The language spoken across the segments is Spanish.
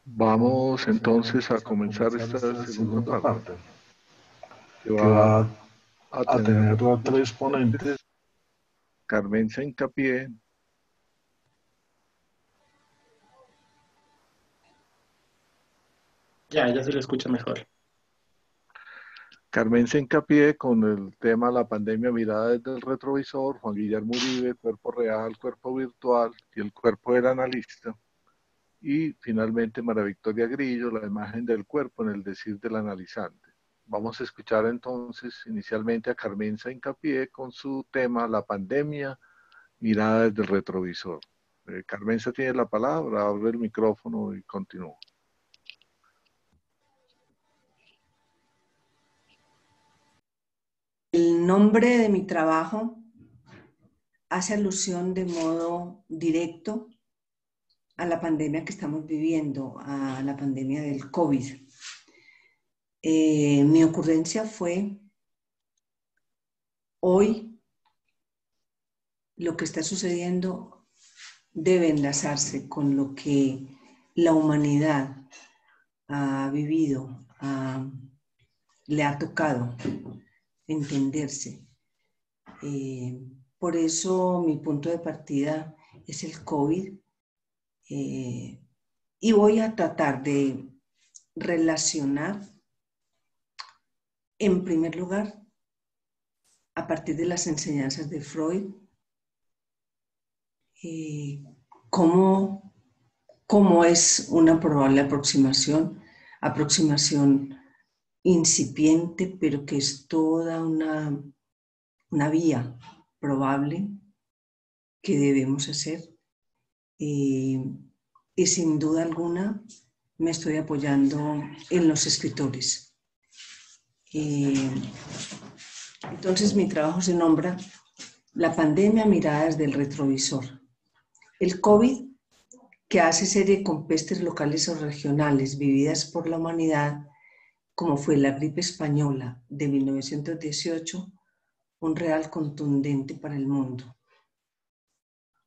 Vamos entonces a comenzar esta segunda parte, que que va va a a tener tener a tres tres ponentes. ponentes. Carmenza Hincapié, Ya se lo escucha mejor. Carmenza Hincapié con el tema La pandemia mirada desde el retrovisor, Juan Guillermo Uribe, cuerpo real, cuerpo virtual y el cuerpo del analista. Y finalmente María Victoria Grillo, la imagen del cuerpo en el decir del analizante. Vamos a escuchar entonces inicialmente a Carmenza Hincapié con su tema La pandemia mirada desde el retrovisor. Carmenza tiene la palabra, abre el micrófono y continúa. El nombre de mi trabajo hace alusión de modo directo a la pandemia que estamos viviendo, a la pandemia del COVID. Mi ocurrencia fue hoy lo que está sucediendo debe enlazarse con lo que la humanidad ha vivido, le ha tocado entenderse. Por eso mi punto de partida es el COVID. Y voy a tratar de relacionar, en primer lugar, a partir de las enseñanzas de Freud, cómo es una probable aproximación incipiente, pero que es toda una vía probable que debemos hacer. Y sin duda alguna me estoy apoyando en los escritores. Entonces mi trabajo se nombra La pandemia mirada desde el retrovisor. El COVID, que hace serie con pestes locales o regionales vividas por la humanidad, como fue la gripe española de 1918, un real contundente para el mundo.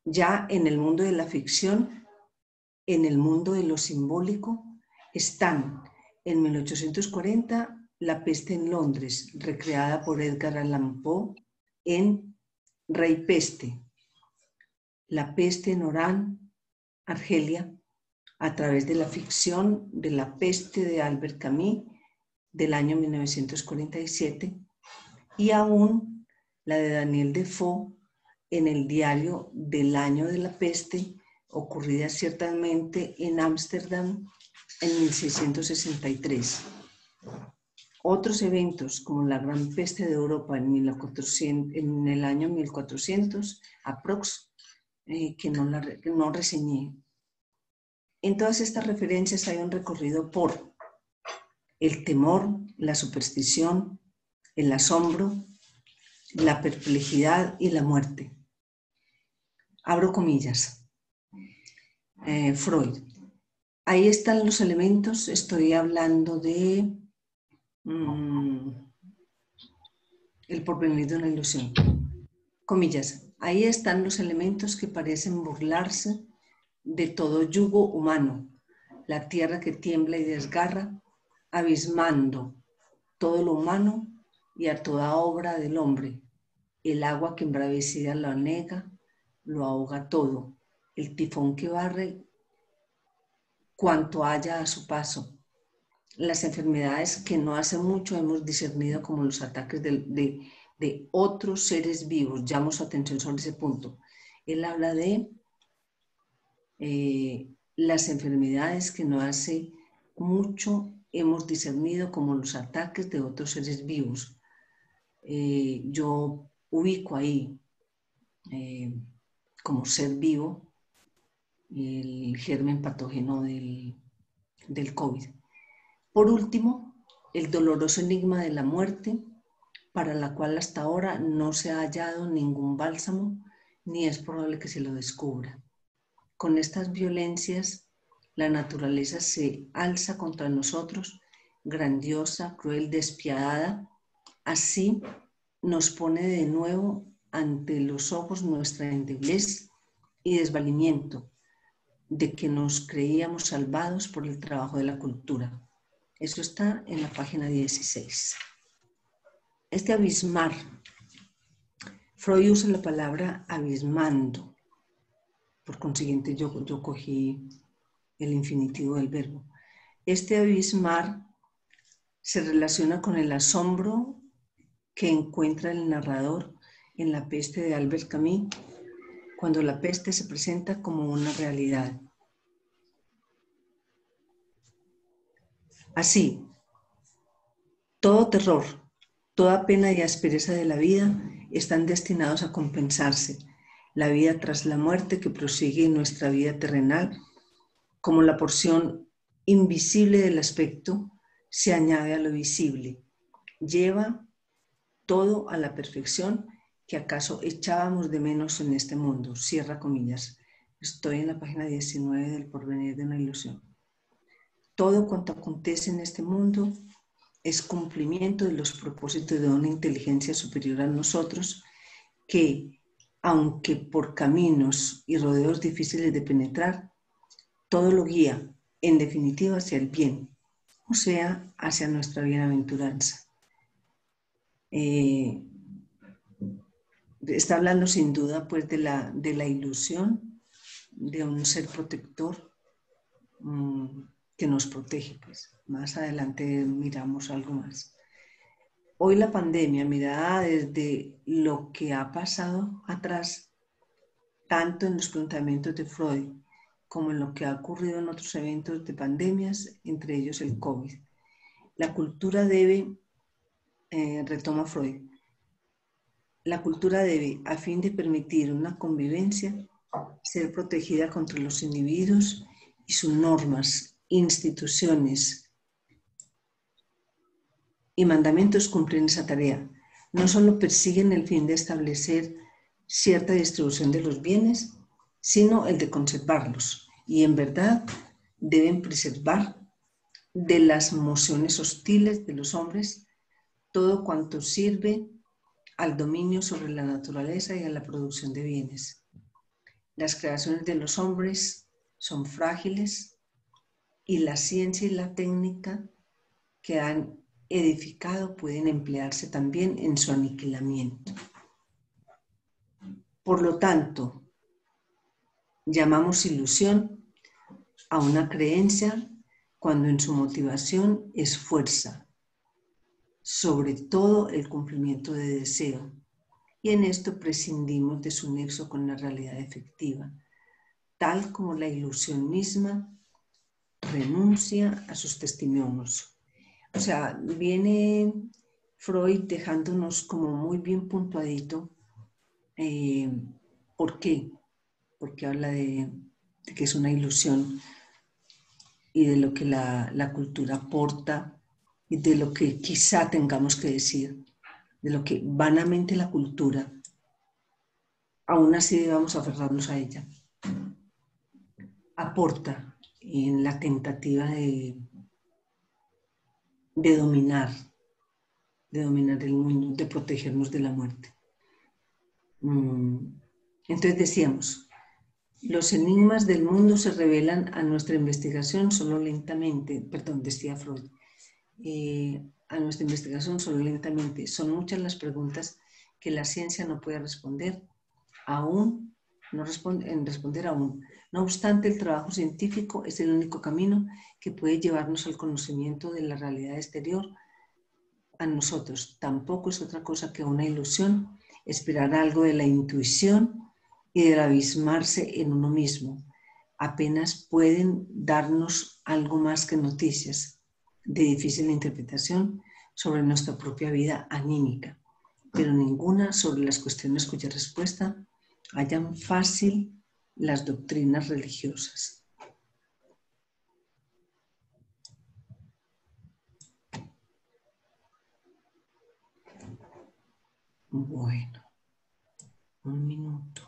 Ya en el mundo de la ficción, en el mundo de lo simbólico, están en 1840 La peste en Londres, recreada por Edgar Allan Poe en Rey Peste, La peste en Orán, Argelia, a través de la ficción de La peste de Albert Camus del año 1947 y aún la de Daniel Defoe en el diario del año de la peste, ocurrida ciertamente en Ámsterdam en 1663. Otros eventos, como la Gran Peste de Europa en el año 1400, aprox, que no reseñé. En todas estas referencias hay un recorrido por el temor, la superstición, el asombro, la perplejidad y la muerte. Abro comillas. Freud. Ahí están los elementos, estoy hablando de el porvenir de una ilusión. Comillas. Ahí están los elementos que parecen burlarse de todo yugo humano, la tierra que tiembla y desgarra, abismando todo lo humano y a toda obra del hombre, el agua que embravecida lo anega, lo ahoga todo, el tifón que barre cuanto haya a su paso, las enfermedades que no hace mucho hemos discernido como los ataques de otros seres vivos. Llamo su atención sobre ese punto. Él habla de las enfermedades que no hace mucho hemos discernido como los ataques de otros seres vivos. Yo ubico ahí como ser vivo el germen patógeno del COVID. Por último, el doloroso enigma de la muerte, para la cual hasta ahora no se ha hallado ningún bálsamo, ni es probable que se lo descubra. Con estas violencias, la naturaleza se alza contra nosotros, grandiosa, cruel, despiadada. Así nos pone de nuevo ante los ojos nuestra endeblez y desvalimiento, de que nos creíamos salvados por el trabajo de la cultura. Eso está en la página 16. Este abismar, Freud usa la palabra abismando. Por consiguiente, yo cogí el infinitivo del verbo. Este abismar se relaciona con el asombro que encuentra el narrador en La peste de Albert Camus, cuando la peste se presenta como una realidad. Así, todo terror, toda pena y aspereza de la vida están destinados a compensarse. La vida tras la muerte que prosigue en nuestra vida terrenal, como la porción invisible del aspecto, se añade a lo visible. Lleva todo a la perfección que acaso echábamos de menos en este mundo. Cierra comillas. Estoy en la página 19 del Porvenir de una ilusión. Todo cuanto acontece en este mundo es cumplimiento de los propósitos de una inteligencia superior a nosotros que, aunque por caminos y rodeos difíciles de penetrar, todo lo guía, en definitiva, hacia el bien, o sea, hacia nuestra bienaventuranza. Está hablando sin duda pues de la ilusión de un ser protector que nos protege. Pues. Más adelante miramos algo más. Hoy la pandemia, mirada desde lo que ha pasado atrás, tanto en los planteamientos de Freud como en lo que ha ocurrido en otros eventos de pandemias, entre ellos el COVID. La cultura debe, retoma Freud, la cultura debe, a fin de permitir una convivencia, ser protegida contra los individuos y sus normas, instituciones y mandamientos cumplen esa tarea. No solo persiguen el fin de establecer cierta distribución de los bienes, sino el de conservarlos. Y en verdad deben preservar de las mociones hostiles de los hombres todo cuanto sirve al dominio sobre la naturaleza y a la producción de bienes. Las creaciones de los hombres son frágiles y la ciencia y la técnica que han edificado pueden emplearse también en su aniquilamiento. Por lo tanto, llamamos ilusión a una creencia cuando en su motivación es fuerza, sobre todo el cumplimiento de deseo, y en esto prescindimos de su nexo con la realidad efectiva, tal como la ilusión misma renuncia a sus testimonios. O sea, viene Freud dejándonos como muy bien puntuadito. ¿Por qué? Porque habla de que es una ilusión y de lo que la cultura aporta y de lo que quizá tengamos que decir, de lo que vanamente la cultura, aún así debamos aferrarnos a ella, aporta en la tentativa de dominar el mundo, de protegernos de la muerte. Entonces decíamos, los enigmas del mundo se revelan a nuestra investigación solo lentamente, perdón, decía Freud, a nuestra investigación solo lentamente. Son muchas las preguntas que la ciencia no puede responder aún, responder aún. No obstante, el trabajo científico es el único camino que puede llevarnos al conocimiento de la realidad exterior a nosotros. Tampoco es otra cosa que una ilusión esperar algo de la intuición y del abismarse en uno mismo. Apenas pueden darnos algo más que noticias de difícil interpretación sobre nuestra propia vida anímica, pero ninguna sobre las cuestiones cuya respuesta hallan fácil las doctrinas religiosas. Bueno, un minuto.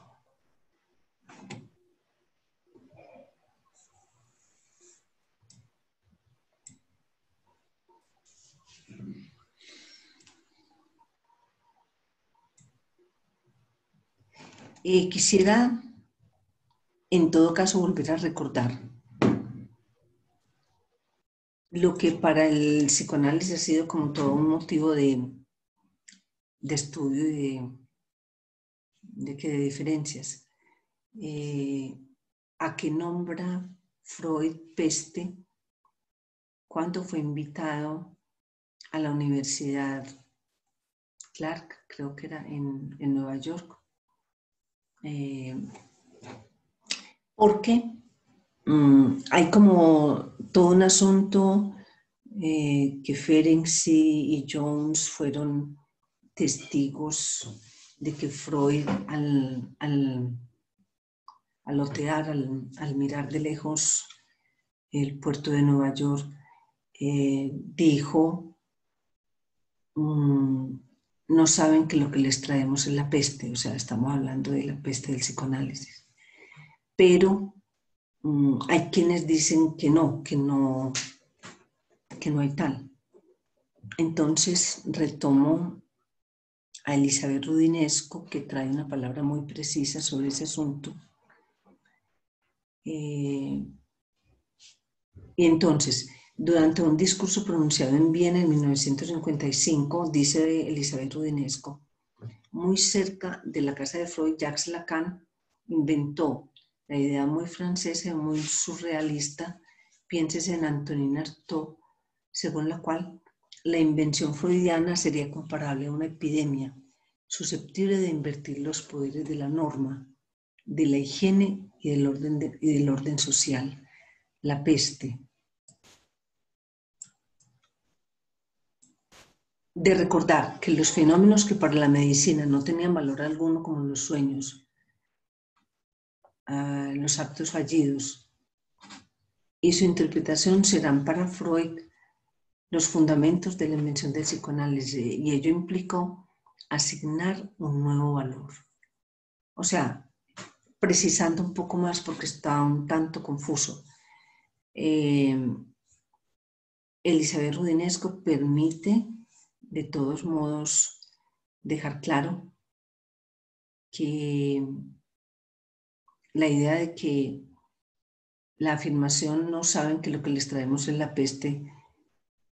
Quisiera en todo caso volver a recordar lo que para el psicoanálisis ha sido como todo un motivo de estudio y de diferencias. ¿A qué nombra Freud peste cuando fue invitado a la Universidad Clark, creo que era en Nueva York? Porque hay como todo un asunto que Ferenczi y Jones fueron testigos de que Freud al otear, al mirar de lejos el puerto de Nueva York, dijo, no saben que lo que les traemos es la peste, o sea, estamos hablando de la peste del psicoanálisis. Pero hay quienes dicen que no hay tal. Entonces retomo a Elizabeth Rudinesco, que trae una palabra muy precisa sobre ese asunto. Y entonces, durante un discurso pronunciado en Viena en 1955, dice Elizabeth Rudinesco, muy cerca de la casa de Freud, Jacques Lacan inventó la idea muy francesa y muy surrealista, piénsese en Antonin Artaud, según la cual la invención freudiana sería comparable a una epidemia, susceptible de invertir los poderes de la norma, de la higiene y del orden social, la peste. De recordar que los fenómenos que para la medicina no tenían valor alguno, como los sueños, los actos fallidos, y su interpretación serán para Freud los fundamentos de la invención del psicoanálisis, y ello implicó asignar un nuevo valor. O sea, precisando un poco más porque está un tanto confuso, Elizabeth Rudinesco permite de todos modos dejar claro que la idea de que la afirmación no saben que lo que les traemos es la peste,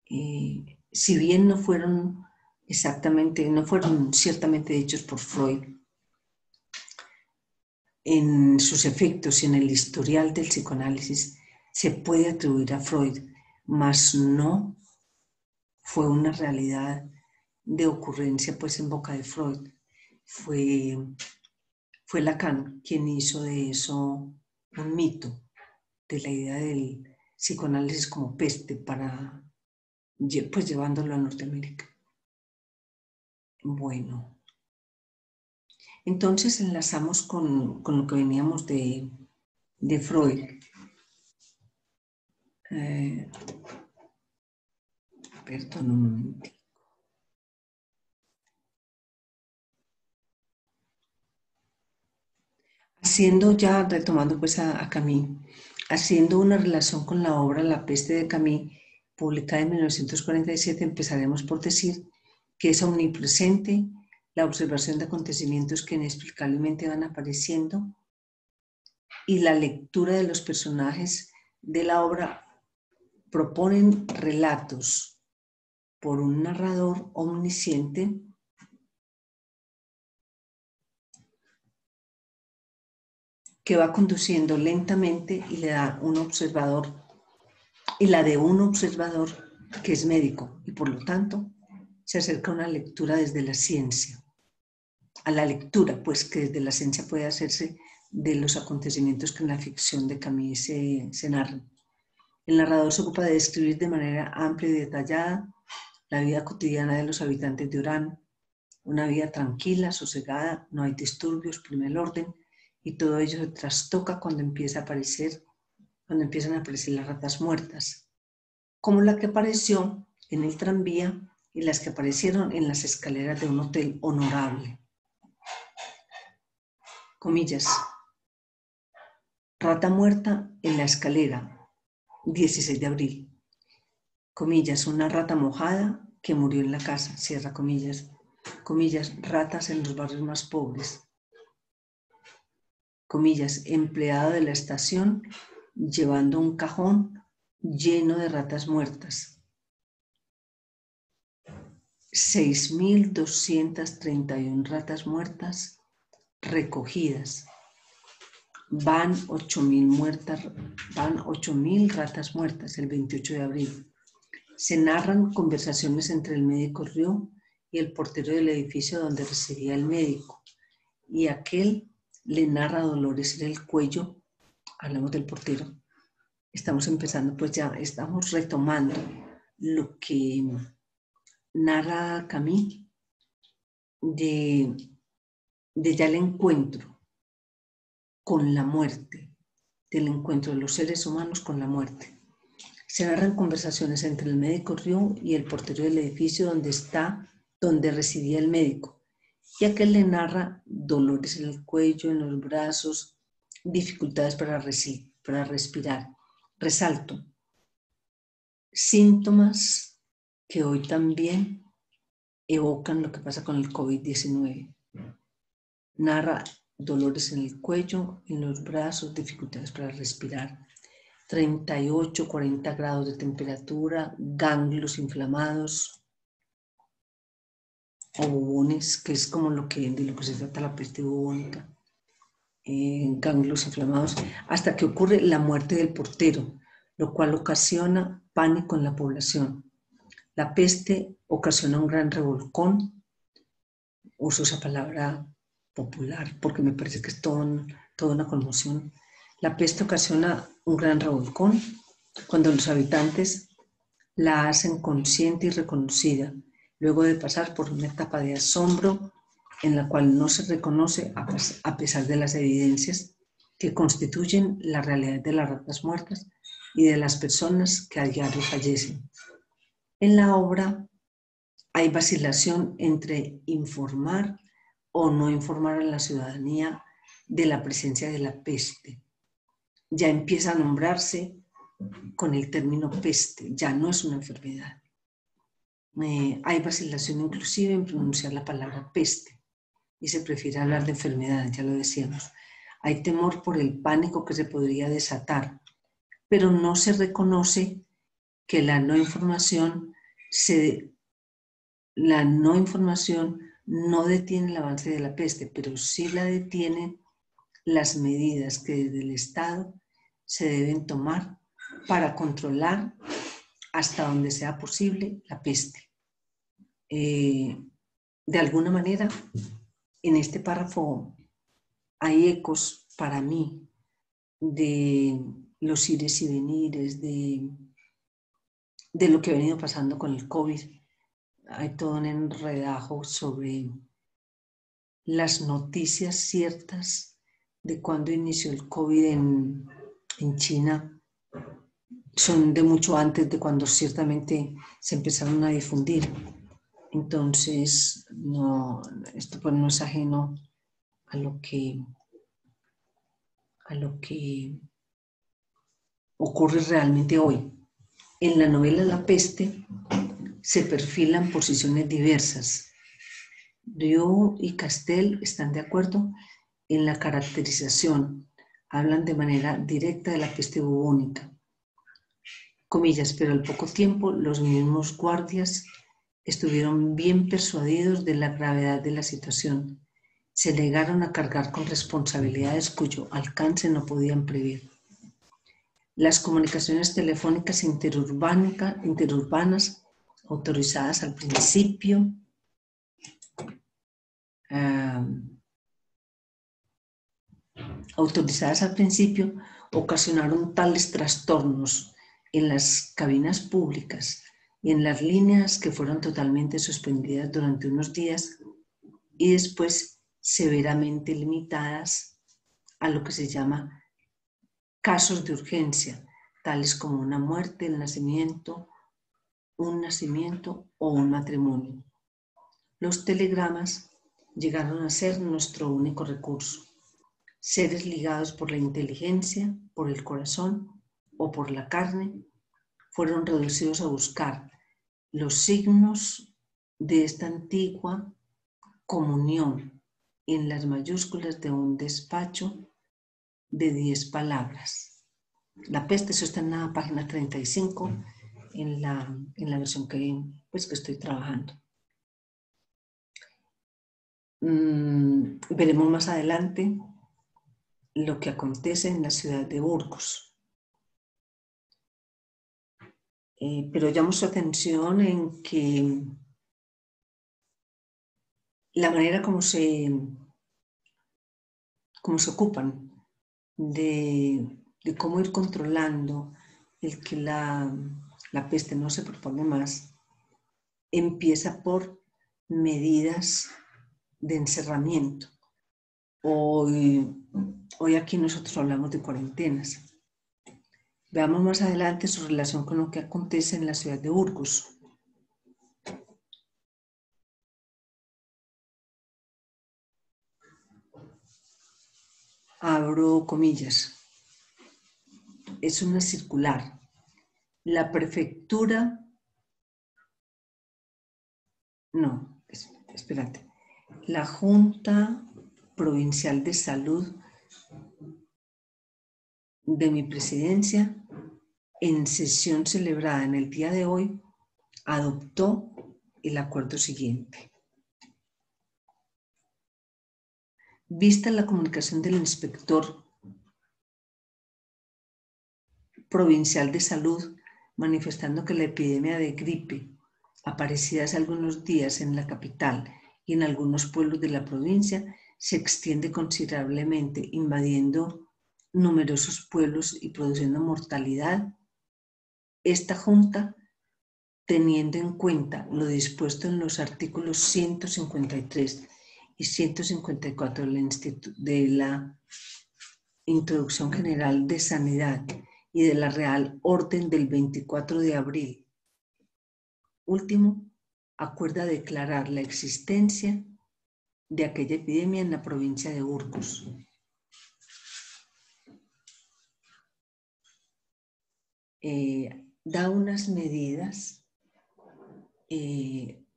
si bien no fueron ciertamente dichos por Freud, en sus efectos y en el historial del psicoanálisis se puede atribuir a Freud, mas no fue una realidad de ocurrencia pues en boca de Freud. Fue Lacan quien hizo de eso un mito, de la idea del psicoanálisis como peste, pues llevándolo a Norteamérica. Bueno, entonces enlazamos con lo que veníamos de Freud. Perdón un momento. Retomando pues a Camus, haciendo una relación con la obra La peste de Camus, publicada en 1947, empezaremos por decir que es omnipresente la observación de acontecimientos que inexplicablemente van apareciendo y la lectura de los personajes de la obra proponen relatos por un narrador omnisciente que va conduciendo lentamente y la de un observador que es médico y por lo tanto se acerca a una lectura desde la ciencia, a la lectura pues que desde la ciencia puede hacerse de los acontecimientos que en la ficción de Camus se narran. El narrador se ocupa de describir de manera amplia y detallada la vida cotidiana de los habitantes de Orán, una vida tranquila, sosegada, no hay disturbios, primer orden, y todo ello se trastoca cuando empiezan a aparecer las ratas muertas, como la que apareció en el tranvía y las que aparecieron en las escaleras de un hotel honorable. Comillas. Rata muerta en la escalera, 16 de abril. Comillas, una rata mojada que murió en la casa, cierra comillas. Comillas, ratas en los barrios más pobres. comillas, empleado de la estación llevando un cajón lleno de ratas muertas. 6.231 ratas muertas recogidas. Van 8.000 ratas muertas el 28 de abril. Se narran conversaciones entre el médico Rió y el portero del edificio donde residía el médico. Y aquel le narra dolores en el cuello. Hablamos del portero. Estamos empezando, pues ya estamos retomando lo que narra Camus de ya el encuentro con la muerte, del encuentro de los seres humanos con la muerte. Se narran conversaciones entre el médico Rió y el portero del edificio donde residía el médico. Y aquel le narra dolores en el cuello, en los brazos, dificultades para respirar. Resalto, síntomas que hoy también evocan lo que pasa con el COVID-19. Narra dolores en el cuello, en los brazos, dificultades para respirar. 38, 40 grados de temperatura, ganglios inflamados o bubones, que es como de lo que se trata la peste bubónica. Ganglios inflamados, hasta que ocurre la muerte del portero, lo cual ocasiona pánico en la población. La peste ocasiona un gran revolcón. Uso esa palabra popular porque me parece que es toda una conmoción. La peste ocasiona un gran revolcón cuando los habitantes la hacen consciente y reconocida, luego de pasar por una etapa de asombro en la cual no se reconoce a pesar de las evidencias que constituyen la realidad de las ratas muertas y de las personas que a diario fallecen. En la obra hay vacilación entre informar o no informar a la ciudadanía de la presencia de la peste. Ya empieza a nombrarse con el término peste, ya no es una enfermedad. Hay vacilación inclusive en pronunciar la palabra peste y se prefiere hablar de enfermedad, ya lo decíamos. Hay temor por el pánico que se podría desatar, pero no se reconoce que la no información no detiene el avance de la peste, pero sí la detienen las medidas que desde el Estado se deben tomar para controlar hasta donde sea posible la peste. De alguna manera, en este párrafo hay ecos para mí de los ires y venires, de lo que ha venido pasando con el COVID. Hay todo un enredajo sobre las noticias ciertas de cuando inició el COVID en China. Son de mucho antes de cuando ciertamente se empezaron a difundir. Entonces, esto pues no es ajeno a lo que ocurre realmente hoy. En la novela La peste se perfilan posiciones diversas. Rió y Castel están de acuerdo en la caracterización, hablan de manera directa de la peste bubónica. Comillas, pero al poco tiempo los mismos guardias estuvieron bien persuadidos de la gravedad de la situación. Se negaron a cargar con responsabilidades cuyo alcance no podían prever. Las comunicaciones telefónicas interurbanas autorizadas al principio ocasionaron tales trastornos en las cabinas públicas y en las líneas que fueron totalmente suspendidas durante unos días y después severamente limitadas a lo que se llama casos de urgencia, tales como una muerte, un nacimiento o un matrimonio. Los telegramas llegaron a ser nuestro único recurso. Seres ligados por la inteligencia, por el corazón o por la carne, fueron reducidos a buscar los signos de esta antigua comunión en las mayúsculas de un despacho de 10 palabras. La peste, eso está en la página 35, en la versión que estoy trabajando. Veremos más adelante lo que acontece en la ciudad de Burgos. Pero llamo su atención en que la manera como se ocupan de cómo ir controlando el que la peste no se propague más, empieza por medidas de encerramiento. Hoy aquí nosotros hablamos de cuarentenas. Veamos más adelante su relación con lo que acontece en la ciudad de Burgos. Abro comillas. Es una circular. La prefectura... No, espérate. La Junta Provincial de Salud de mi presidencia, en sesión celebrada en el día de hoy, adoptó el acuerdo siguiente. Vista la comunicación del inspector provincial de salud manifestando que la epidemia de gripe aparecida hace algunos días en la capital y en algunos pueblos de la provincia se extiende considerablemente, invadiendo numerosos pueblos y produciendo mortalidad, esta Junta, teniendo en cuenta lo dispuesto en los artículos 153 y 154 de la Introducción General de Sanidad y de la Real Orden del 24 de abril, último, acuerda declarar la existencia de aquella epidemia en la provincia de Burgos. Da unas medidas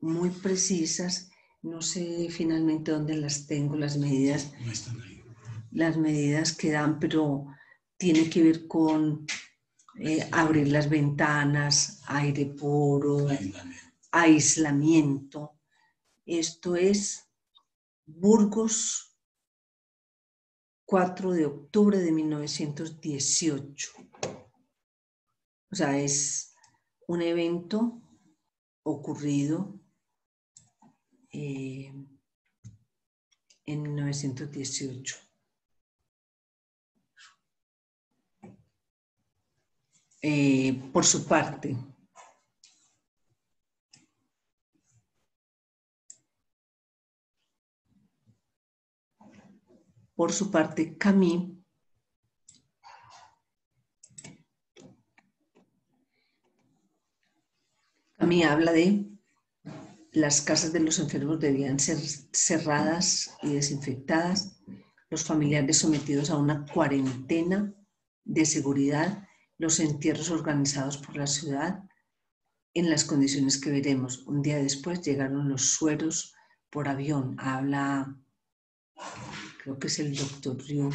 muy precisas. No sé finalmente dónde las tengo, las medidas. No están ahí. Las medidas que dan, pero tiene que ver con abrir las ventanas, aire puro, aislamiento. Esto es Burgos, 4 de octubre de 1918. O sea, es un evento ocurrido en 1918. Por su parte, Camille habla de las casas de los enfermos debían ser cerradas y desinfectadas, los familiares sometidos a una cuarentena de seguridad, los entierros organizados por la ciudad en las condiciones que veremos. Un día después llegaron los sueros por avión. Habla, creo que es el doctor Riu.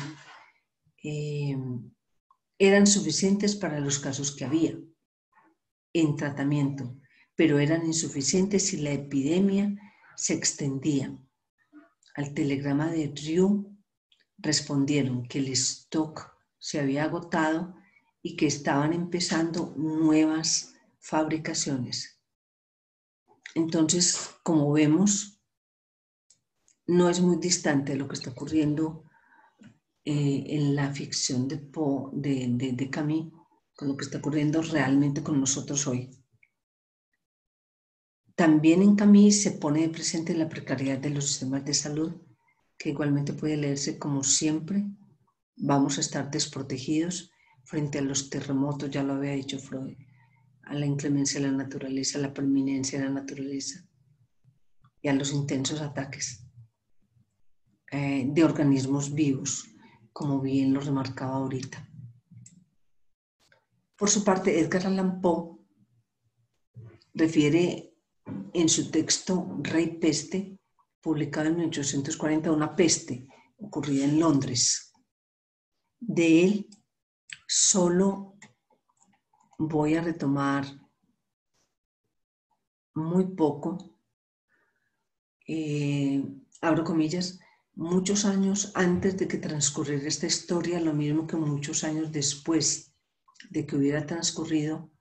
Eran suficientes para los casos que había en tratamiento, pero eran insuficientes si la epidemia se extendía. Al telegrama de Riu respondieron que el stock se había agotado y que estaban empezando nuevas fabricaciones. Entonces, como vemos, no es muy distante de lo que está ocurriendo en la ficción de Camus, con lo que está ocurriendo realmente con nosotros hoy. También en Camus se pone presente la precariedad de los sistemas de salud, que igualmente puede leerse como siempre. Vamos a estar desprotegidos frente a los terremotos, ya lo había dicho Freud, a la inclemencia de la naturaleza, a la preeminencia de la naturaleza y a los intensos ataques de organismos vivos, como bien lo remarcaba ahorita. Por su parte, Edgar Allan Poe refiere en su texto Rey Peste, publicado en 1840, una peste ocurrida en Londres. De él solo voy a retomar muy poco, abro comillas, muchos años antes de que transcurriera esta historia, lo mismo que muchos años después de que hubiera transcurrido,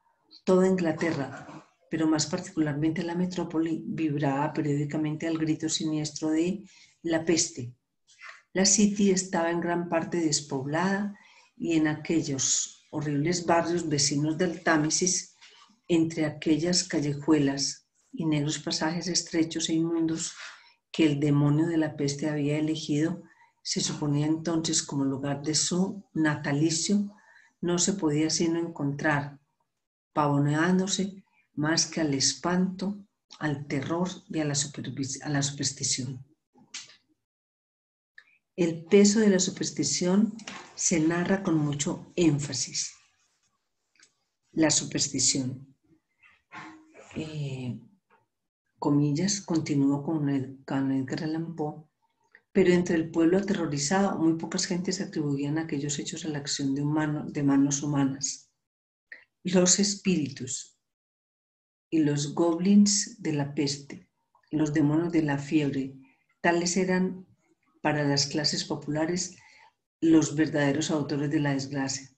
toda Inglaterra, pero más particularmente la metrópoli, vibraba periódicamente al grito siniestro de la peste. La City estaba en gran parte despoblada y en aquellos horribles barrios vecinos del Támesis, entre aquellas callejuelas y negros pasajes estrechos e inmundos que el demonio de la peste había elegido, se suponía entonces como lugar de su natalicio, no se podía sino encontrar, pavoneándose más que al espanto, al terror y a la superstición. El peso de la superstición se narra con mucho énfasis. La superstición, comillas, continuó con Edgar Allan Poe, pero entre el pueblo aterrorizado muy pocas gentes atribuían aquellos hechos a la acción de manos humanas. Los espíritus y los goblins de la peste, los demonios de la fiebre, tales eran para las clases populares los verdaderos autores de la desgracia,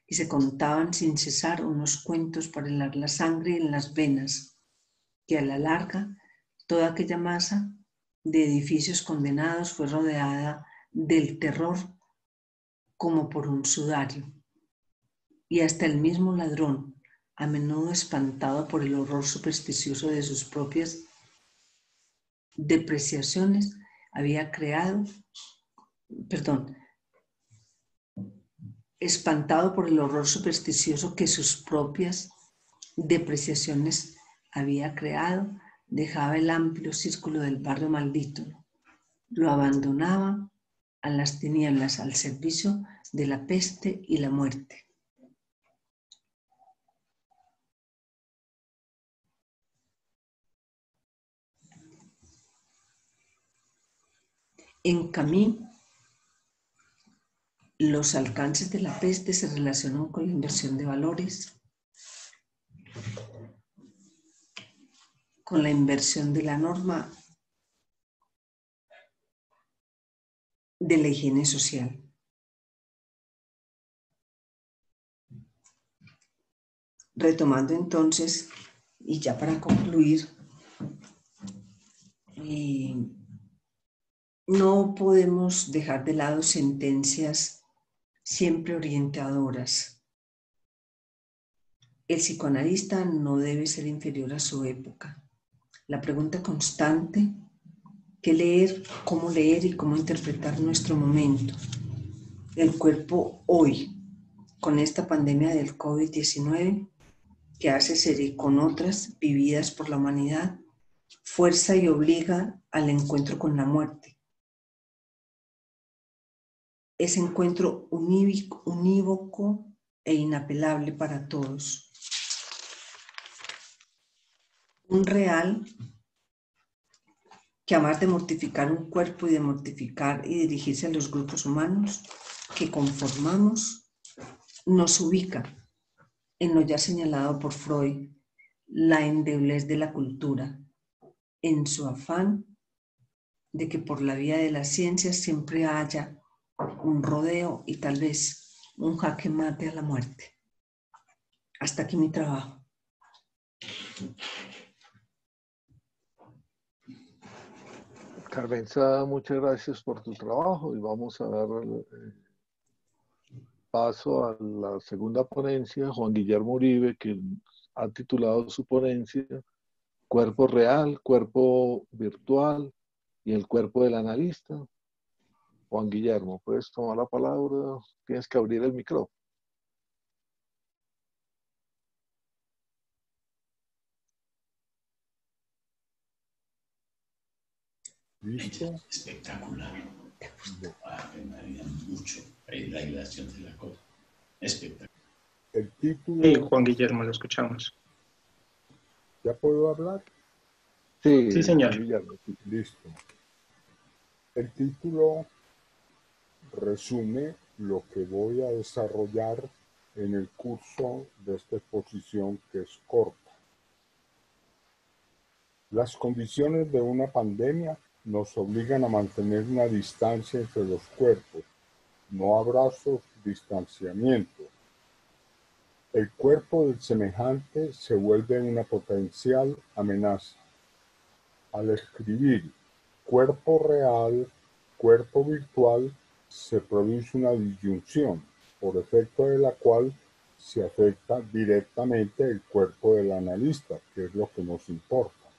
y se contaban sin cesar unos cuentos para helar la sangre en las venas, que a la larga toda aquella masa de edificios condenados fue rodeada del terror como por un sudario, y hasta el mismo ladrón, a menudo espantado por el horror supersticioso de sus propias depreciaciones, había creado, espantado por el horror supersticioso que sus propias depreciaciones había creado, dejaba el amplio círculo del barrio maldito, lo abandonaba a las tinieblas al servicio de la peste y la muerte. En Camus, los alcances de la peste se relacionan con la inversión de valores, con la inversión de la norma de la higiene social. Retomando entonces, y ya para concluir, no podemos dejar de lado sentencias siempre orientadoras. El psicoanalista no debe ser inferior a su época. La pregunta constante, qué leer, cómo leer y cómo interpretar nuestro momento. El cuerpo hoy, con esta pandemia del COVID-19, que hace serie con otras vividas por la humanidad, fuerza y obliga al encuentro con la muerte. Ese encuentro unívoco e inapelable para todos. Un real que, a más de mortificar un cuerpo y de mortificar y dirigirse a los grupos humanos que conformamos, nos ubica en lo ya señalado por Freud, la endeblez de la cultura, en su afán de que por la vía de la ciencia siempre haya un rodeo y tal vez un jaque mate a la muerte. Hasta aquí mi trabajo. Carmenza, muchas gracias por tu trabajo y vamos a dar paso a la segunda ponencia, Juan Guillermo Uribe, que ha titulado su ponencia Cuerpo real, cuerpo virtual y el cuerpo del analista. Juan Guillermo, puedes tomar la palabra, tienes que abrir el micrófono. ¿Listo? Espectacular. María, mucho. La hilación de la cosa. Espectacular. El título... Sí, Juan Guillermo, lo escuchamos. ¿Ya puedo hablar? Sí, señor. Juan Guillermo. Listo. El título resume lo que voy a desarrollar en el curso de esta exposición, que es corta. Las condiciones de una pandemia nos obligan a mantener una distancia entre los cuerpos, no abrazos, distanciamiento. El cuerpo del semejante se vuelve una potencial amenaza. Al escribir cuerpo real, cuerpo virtual, se produce una disyunción, por efecto de la cual se afecta directamente el cuerpo del analista, que es lo que nos importa,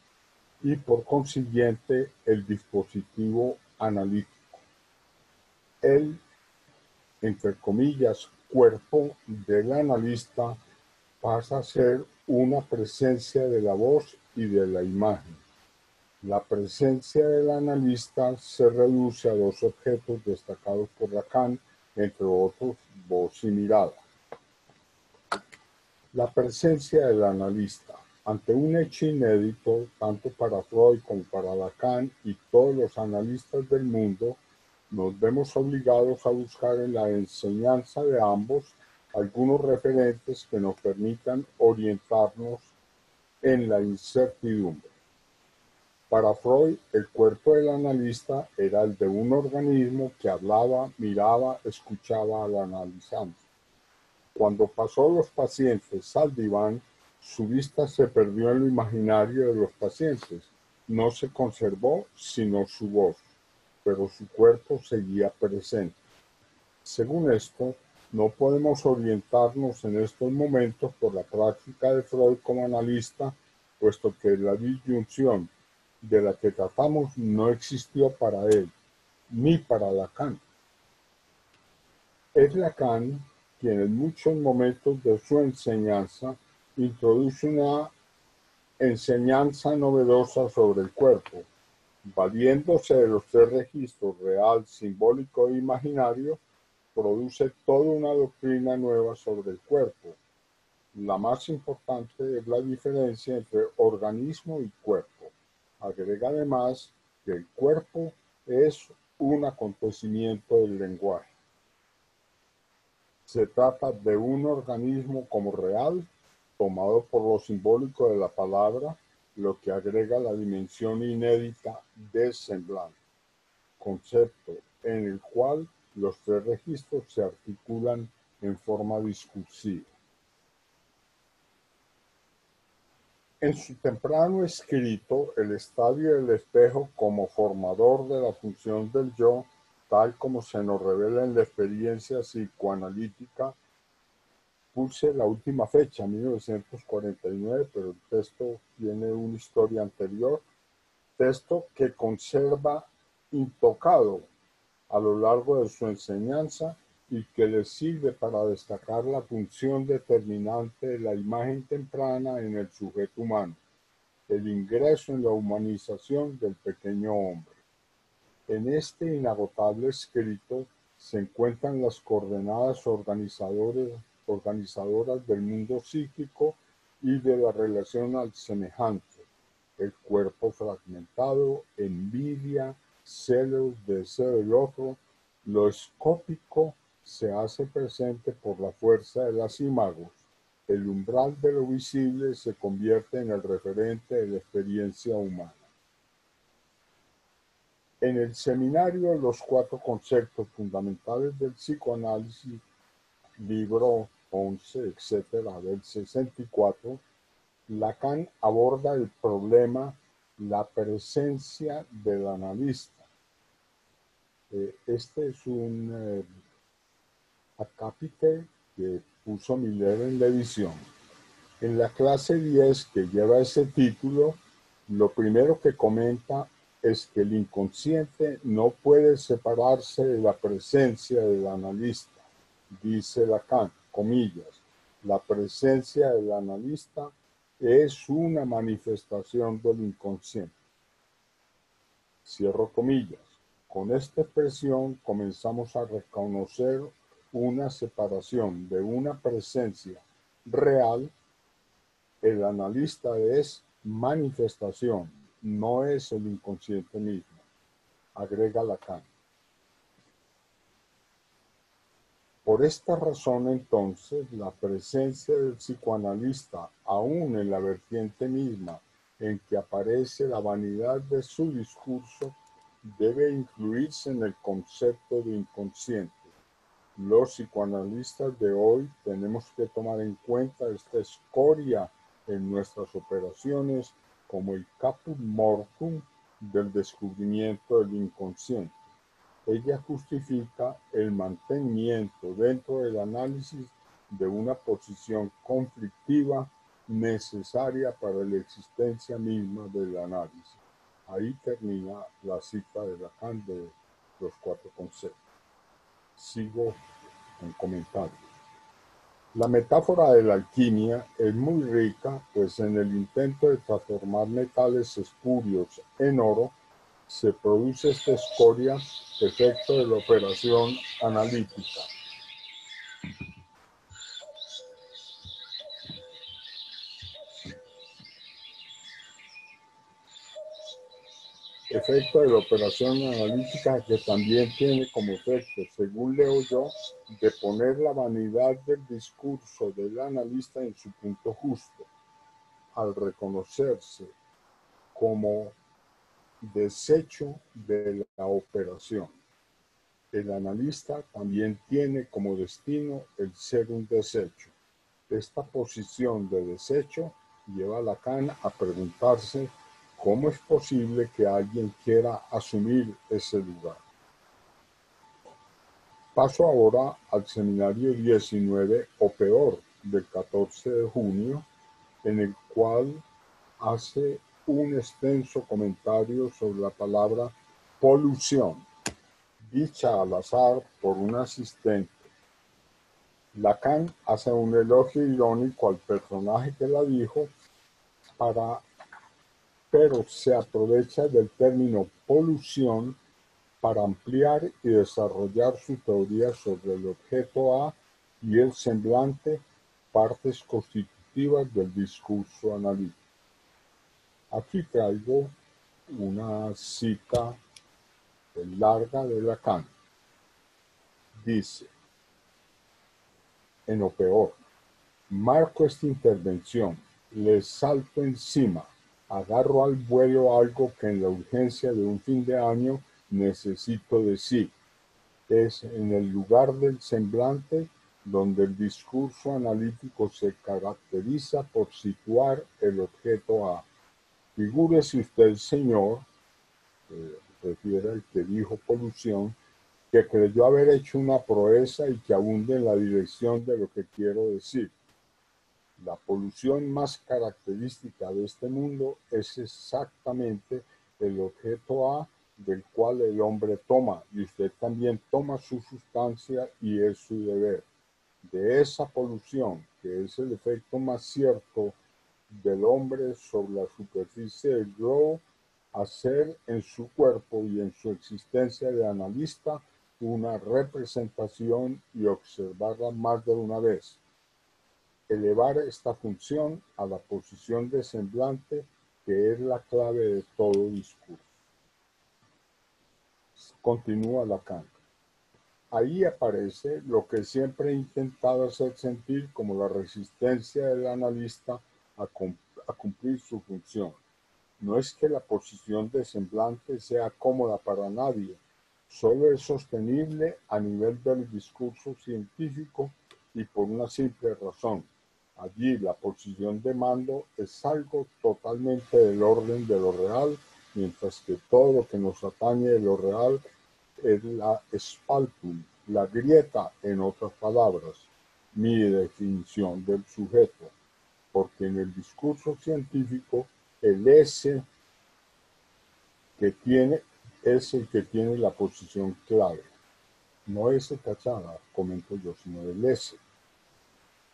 y por consiguiente el dispositivo analítico. El, entre comillas, cuerpo del analista pasa a ser una presencia de la voz y de la imagen. La presencia del analista se reduce a dos objetos destacados por Lacan, entre otros, voz y mirada. La presencia del analista. Ante un hecho inédito, tanto para Freud como para Lacan y todos los analistas del mundo, nos vemos obligados a buscar en la enseñanza de ambos algunos referentes que nos permitan orientarnos en la incertidumbre. Para Freud, el cuerpo del analista era el de un organismo que hablaba, miraba, escuchaba al analizante. Cuando pasó los pacientes al diván, su vista se perdió en lo imaginario de los pacientes. No se conservó sino su voz, pero su cuerpo seguía presente. Según esto, no podemos orientarnos en estos momentos por la práctica de Freud como analista, puesto que la disyunción de la que tratamos no existió para él, ni para Lacan. Es Lacan quien en muchos momentos de su enseñanza introduce una enseñanza novedosa sobre el cuerpo, valiéndose de los tres registros real, simbólico e imaginario, produce toda una doctrina nueva sobre el cuerpo. La más importante es la diferencia entre organismo y cuerpo. Agrega además que el cuerpo es un acontecimiento del lenguaje. Se trata de un organismo como real, tomado por lo simbólico de la palabra, lo que agrega la dimensión inédita de semblante, concepto en el cual los tres registros se articulan en forma discursiva. En su temprano escrito, El estadio del espejo como formador de la función del yo, tal como se nos revela en la experiencia psicoanalítica, puse la última fecha, 1949, pero el texto tiene una historia anterior, texto que conserva intocado a lo largo de su enseñanza y que le sirve para destacar la función determinante de la imagen temprana en el sujeto humano, el ingreso en la humanización del pequeño hombre. En este inagotable escrito se encuentran las coordenadas organizadoras del mundo psíquico y de la relación al semejante, el cuerpo fragmentado, envidia, celos, deseo del otro. Lo escópico se hace presente por la fuerza de las imagos. El umbral de lo visible se convierte en el referente de la experiencia humana. En el seminario Los cuatro conceptos fundamentales del psicoanálisis, libro 11, etcétera, del 64, Lacan aborda el problema la presencia del analista. Este es un acápite que puso Miller en la edición. En la clase 10, que lleva ese título, lo primero que comenta es que el inconsciente no puede separarse de la presencia del analista. Dice Lacan, comillas, la presencia del analista es una manifestación del inconsciente. Cierro comillas. Con esta expresión comenzamos a reconocer una separación de una presencia real. El analista es manifestación, no es el inconsciente mismo, agrega Lacan. Por esta razón, entonces, la presencia del psicoanalista, aún en la vertiente misma en que aparece la vanidad de su discurso, debe incluirse en el concepto de inconsciente. Los psicoanalistas de hoy tenemos que tomar en cuenta esta escoria en nuestras operaciones como el caput mortuum del descubrimiento del inconsciente. Ella justifica el mantenimiento dentro del análisis de una posición conflictiva necesaria para la existencia misma del análisis. Ahí termina la cita de Lacan de los 4 conceptos. Sigo con comentarios. La metáfora de la alquimia es muy rica, pues en el intento de transformar metales espurios en oro, se produce esta escoria, efecto de la operación analítica. Efecto de la operación analítica que también tiene como efecto, según leo yo, de poner la vanidad del discurso del analista en su punto justo, al reconocerse como desecho de la operación. El analista también tiene como destino el ser un desecho. Esta posición de desecho lleva a Lacan a preguntarse cómo es posible que alguien quiera asumir ese lugar. Paso ahora al seminario 19 o peor del 14 de junio, en el cual hace un extenso comentario sobre la palabra polución, dicha al azar por un asistente. Lacan hace un elogio irónico al personaje que la dijo, pero se aprovecha del término polución para ampliar y desarrollar su teoría sobre el objeto A y el semblante, partes constitutivas del discurso analítico. Aquí traigo una cita larga de Lacan. Dice, en lo peor, marco esta intervención, le salto encima, agarro al vuelo algo que en la urgencia de un fin de año necesito decir. Es en el lugar del semblante donde el discurso analítico se caracteriza por situar el objeto A. Figúrese usted, señor, refiere al que dijo polución, que creyó haber hecho una proeza y que abunde en la dirección de lo que quiero decir. La polución más característica de este mundo es exactamente el objeto A del cual el hombre toma, y usted también toma su sustancia y es su deber. De esa polución, que es el efecto más cierto del hombre sobre la superficie del globo, hacer en su cuerpo y en su existencia de analista una representación y observarla más de una vez. Elevar esta función a la posición de semblante, que es la clave de todo discurso. Continúa Lacan. Ahí aparece lo que siempre he intentado hacer sentir como la resistencia del analista a cumplir su función. No es que la posición de semblante sea cómoda para nadie, solo es sostenible a nivel del discurso científico y por una simple razón. Allí la posición de mando es algo totalmente del orden de lo real, mientras que todo lo que nos atañe de lo real es la spaltum, la grieta, en otras palabras, mi definición del sujeto, porque en el discurso científico el S que tiene es el que tiene la posición clave. No S tachada, comento yo, sino el S.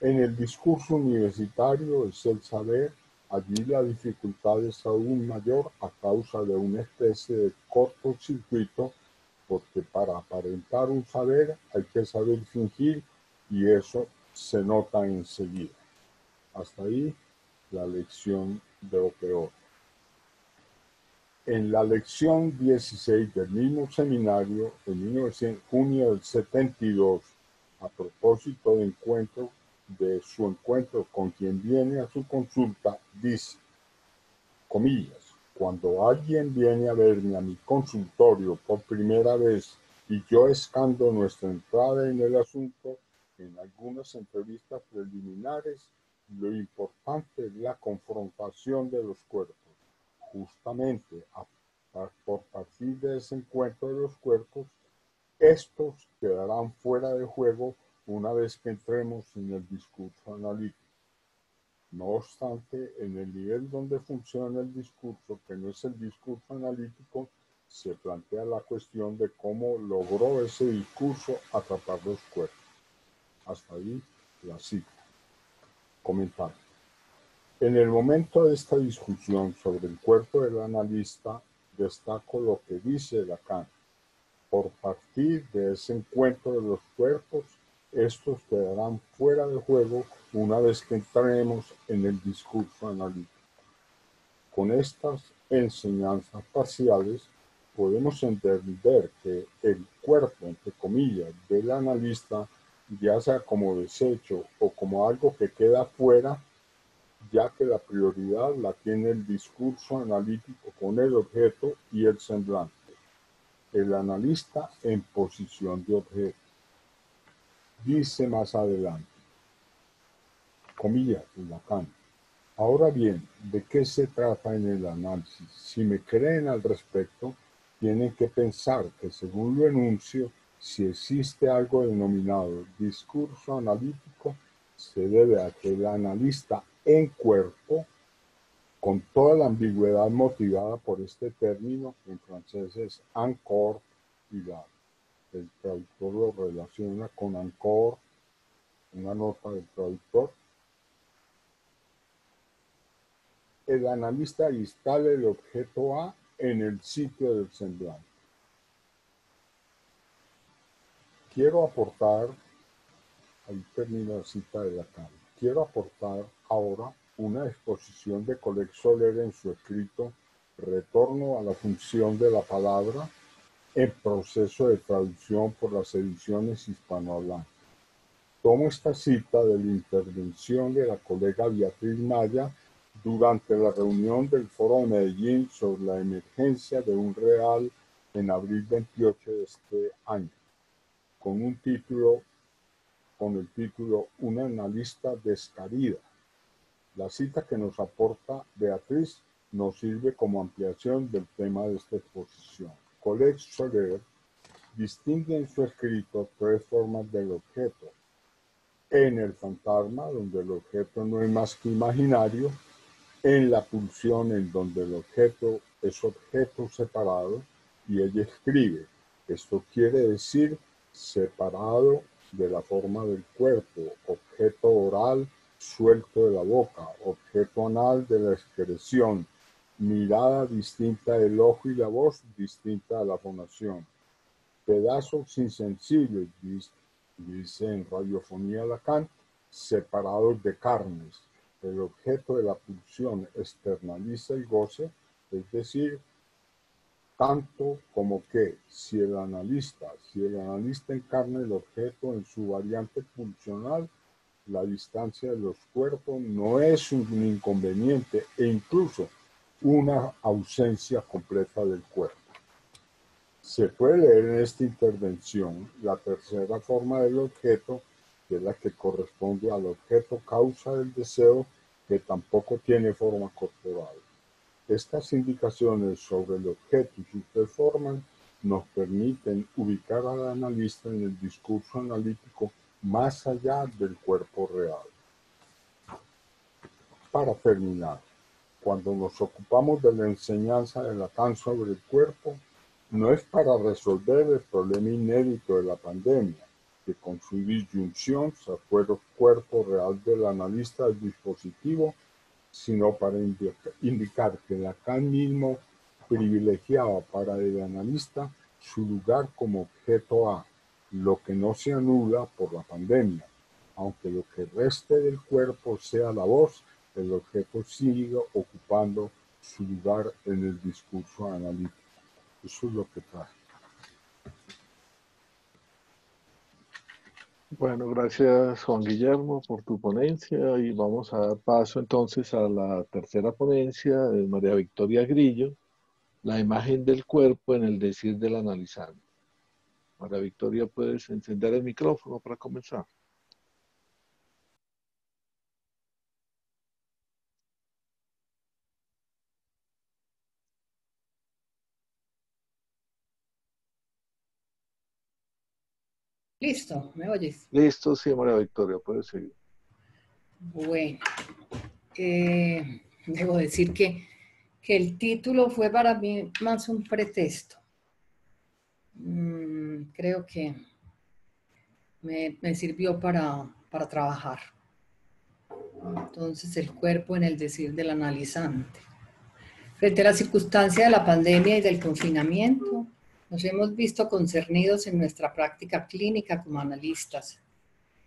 En el discurso universitario es el saber, allí la dificultad es aún mayor a causa de una especie de cortocircuito, porque para aparentar un saber hay que saber fingir y eso se nota enseguida. Hasta ahí la lección de lo peor. En la lección 16 del mismo seminario, en junio del 72, a propósito de su encuentro con quien viene a su consulta, dice, comillas, cuando alguien viene a verme a mi consultorio por primera vez y yo escando nuestra entrada en el asunto, en algunas entrevistas preliminares, lo importante es la confrontación de los cuerpos. Justamente por partir de ese encuentro de los cuerpos, estos quedarán fuera de juego una vez que entremos en el discurso analítico. No obstante, en el nivel donde funciona el discurso, que no es el discurso analítico, se plantea la cuestión de cómo logró ese discurso atrapar los cuerpos. Hasta ahí la cita. Comentario. En el momento de esta discusión sobre el cuerpo del analista, destaco lo que dice Lacan. Por partir de ese encuentro de los cuerpos, estos quedarán fuera de juego una vez que entremos en el discurso analítico. Con estas enseñanzas parciales, podemos entender que el cuerpo, entre comillas, del analista, ya sea como desecho o como algo que queda fuera, ya que la prioridad la tiene el discurso analítico con el objeto y el semblante. El analista en posición de objeto. Dice más adelante, comillas, Lacan. Ahora bien, ¿de qué se trata en el análisis? Si me creen al respecto, tienen que pensar que según lo enuncio, si existe algo denominado discurso analítico, se debe a que el analista en cuerpo, con toda la ambigüedad motivada por este término, en francés es encore, y el traductor lo relaciona con encore, una nota del traductor. El analista instala el objeto A en el sitio del semblante. Quiero aportar, ahí termina la cita de Lacan, quiero aportar ahora una exposición de Collet Soler en su escrito Retorno a la función de la palabra en proceso de traducción por las ediciones hispanohablantes. Tomo esta cita de la intervención de la colega Beatriz Maya durante la reunión del Foro de Medellín sobre la emergencia de un real en abril 28 de este año, con el título Una analista descarida. La cita que nos aporta Beatriz nos sirve como ampliación del tema de esta exposición. Collet Soler distingue en su escrito tres formas del objeto. En el fantasma, donde el objeto no es más que imaginario, en la pulsión, en donde el objeto es objeto separado, y ella escribe, esto quiere decir separado de la forma del cuerpo, objeto oral suelto de la boca, objeto anal de la excreción, mirada distinta del ojo y la voz distinta de la fonación, pedazos insensibles, dice en Radiofonía Lacan, separados de carnes. El objeto de la pulsión externaliza el goce, es decir, tanto como que si el analista encarna el objeto en su variante pulsional, la distancia de los cuerpos no es un inconveniente e incluso una ausencia completa del cuerpo. Se puede leer en esta intervención la tercera forma del objeto, que es la que corresponde al objeto causa del deseo, que tampoco tiene forma corporal. Estas indicaciones sobre el objeto y sus tres formas nos permiten ubicar al analista en el discurso analítico más allá del cuerpo real. Para terminar, cuando nos ocupamos de la enseñanza de Lacan sobre el cuerpo, no es para resolver el problema inédito de la pandemia, que con su disyunción se fue el cuerpo real del analista del dispositivo, sino para indicar que Lacan mismo privilegiaba para el analista su lugar como objeto A, lo que no se anula por la pandemia. Aunque lo que reste del cuerpo sea la voz, el objeto sigue ocupando su lugar en el discurso analítico. Eso es lo que trae. Bueno, gracias Juan Guillermo por tu ponencia y vamos a dar paso entonces a la tercera ponencia de María Victoria Grillo, la imagen del cuerpo en el decir del analizante. María Victoria, puedes encender el micrófono para comenzar. Listo, ¿me oyes? Listo, sí, María Victoria, puedes seguir. Bueno, debo decir que el título fue para mí más un pretexto. Creo que me sirvió para trabajar. Entonces, el cuerpo en el decir del analizante. Frente a la circunstancia de la pandemia y del confinamiento, nos hemos visto concernidos en nuestra práctica clínica como analistas.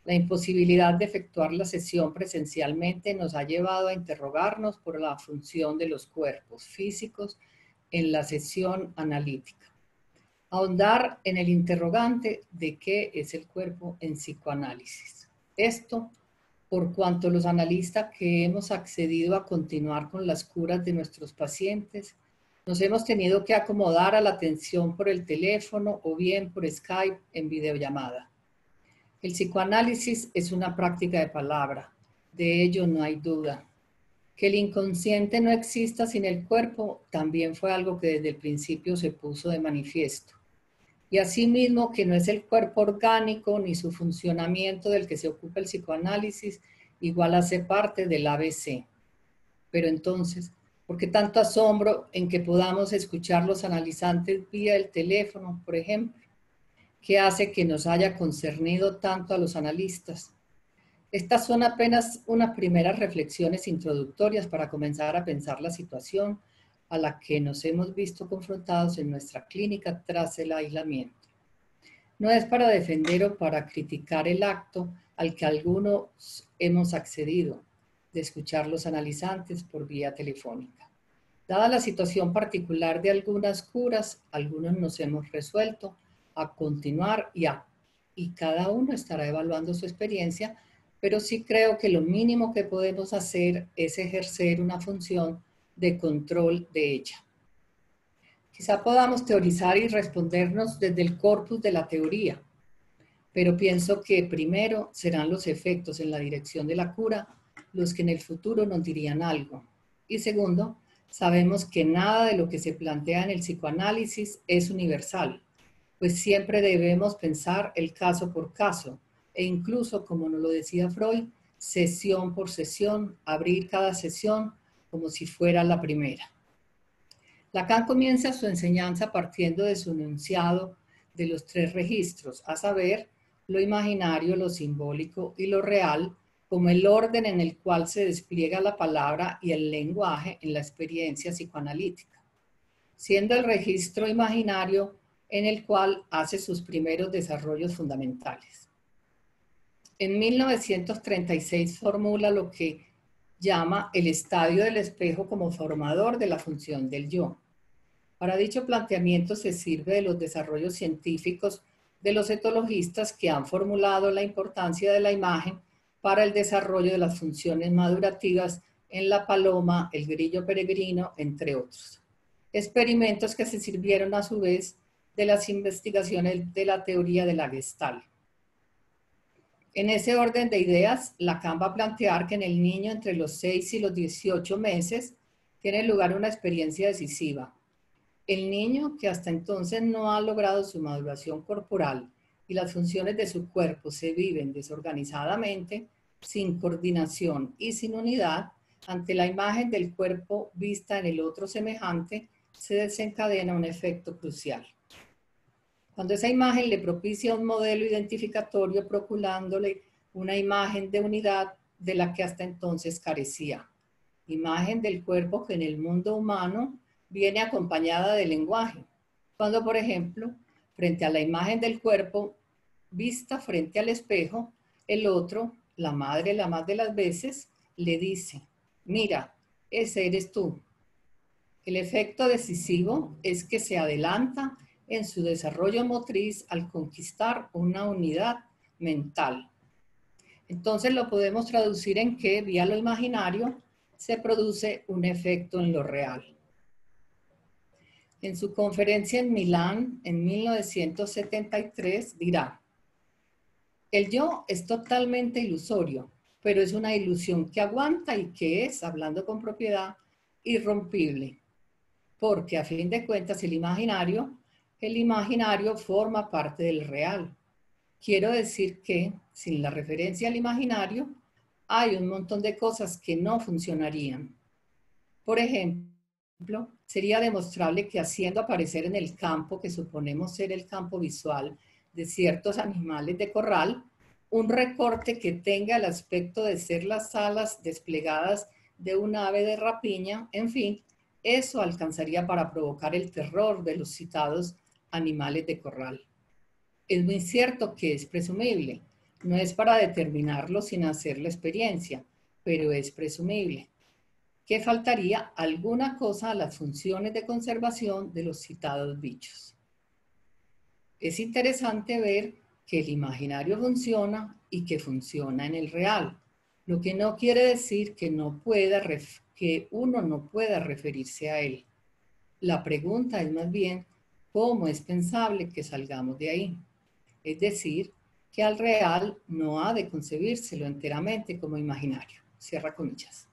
La imposibilidad de efectuar la sesión presencialmente nos ha llevado a interrogarnos por la función de los cuerpos físicos en la sesión analítica. Ahondar en el interrogante de qué es el cuerpo en psicoanálisis. Esto por cuanto los analistas que hemos accedido a continuar con las curas de nuestros pacientes, nos hemos tenido que acomodar a la atención por el teléfono o bien por Skype en videollamada. El psicoanálisis es una práctica de palabra, de ello no hay duda. Que el inconsciente no exista sin el cuerpo también fue algo que desde el principio se puso de manifiesto. Y asimismo que no es el cuerpo orgánico ni su funcionamiento del que se ocupa el psicoanálisis, igual hace parte del ABC. Pero entonces, ¿por qué tanto asombro en que podamos escuchar los analizantes vía el teléfono, por ejemplo? ¿Qué hace que nos haya concernido tanto a los analistas? Estas son apenas unas primeras reflexiones introductorias para comenzar a pensar la situación a la que nos hemos visto confrontados en nuestra clínica tras el aislamiento. No es para defender o para criticar el acto al que algunos hemos accedido, de escuchar los analizantes por vía telefónica. Dada la situación particular de algunas curas, algunos nos hemos resuelto a continuar y cada uno estará evaluando su experiencia, pero sí creo que lo mínimo que podemos hacer es ejercer una función de control de ella. Quizá podamos teorizar y respondernos desde el corpus de la teoría, pero pienso que primero serán los efectos en la dirección de la cura los que en el futuro nos dirían algo. Y segundo, sabemos que nada de lo que se plantea en el psicoanálisis es universal, pues siempre debemos pensar el caso por caso, e incluso, como nos lo decía Freud, sesión por sesión, abrir cada sesión como si fuera la primera. Lacan comienza su enseñanza partiendo de su enunciado de los 3 registros, a saber, lo imaginario, lo simbólico y lo real, como el orden en el cual se despliega la palabra y el lenguaje en la experiencia psicoanalítica, siendo el registro imaginario en el cual hace sus primeros desarrollos fundamentales. En 1936 formula lo que llama el estadio del espejo como formador de la función del yo. Para dicho planteamiento se sirve de los desarrollos científicos de los etologistas que han formulado la importancia de la imagen para el desarrollo de las funciones madurativas en la paloma, el grillo peregrino, entre otros. Experimentos que se sirvieron a su vez de las investigaciones de la teoría de la Gestalt. En ese orden de ideas, Lacan va a plantear que en el niño entre los 6 y los 18 meses tiene lugar una experiencia decisiva. El niño que hasta entonces no ha logrado su maduración corporal y las funciones de su cuerpo se viven desorganizadamente, sin coordinación y sin unidad, ante la imagen del cuerpo vista en el otro semejante, se desencadena un efecto crucial. Cuando esa imagen le propicia un modelo identificatorio, procurándole una imagen de unidad de la que hasta entonces carecía. Imagen del cuerpo que en el mundo humano viene acompañada del lenguaje. Cuando, por ejemplo, frente a la imagen del cuerpo, vista frente al espejo, el otro, la madre la más de las veces, le dice, mira, ese eres tú. El efecto decisivo es que se adelanta en su desarrollo motriz al conquistar una unidad mental. Entonces lo podemos traducir en que vía lo imaginario se produce un efecto en lo real. En su conferencia en Milán en 1973 dirá: el yo es totalmente ilusorio, pero es una ilusión que aguanta y que es, hablando con propiedad, irrompible. Porque a fin de cuentas el imaginario forma parte del real. Quiero decir que, sin la referencia al imaginario, hay un montón de cosas que no funcionarían. Por ejemplo, sería demostrable que haciendo aparecer en el campo que suponemos ser el campo visual de ciertos animales de corral, un recorte que tenga el aspecto de ser las alas desplegadas de un ave de rapiña, en fin, eso alcanzaría para provocar el terror de los citados animales de corral. Es muy cierto que es presumible, no es para determinarlo sin hacer la experiencia, pero es presumible que faltaría alguna cosa a las funciones de conservación de los citados bichos. Es interesante ver que el imaginario funciona y que funciona en el real, lo que no quiere decir que uno no pueda referirse a él. La pregunta es más bien, ¿cómo es pensable que salgamos de ahí? Es decir, que al real no ha de concebírselo enteramente como imaginario. Cierra comillas.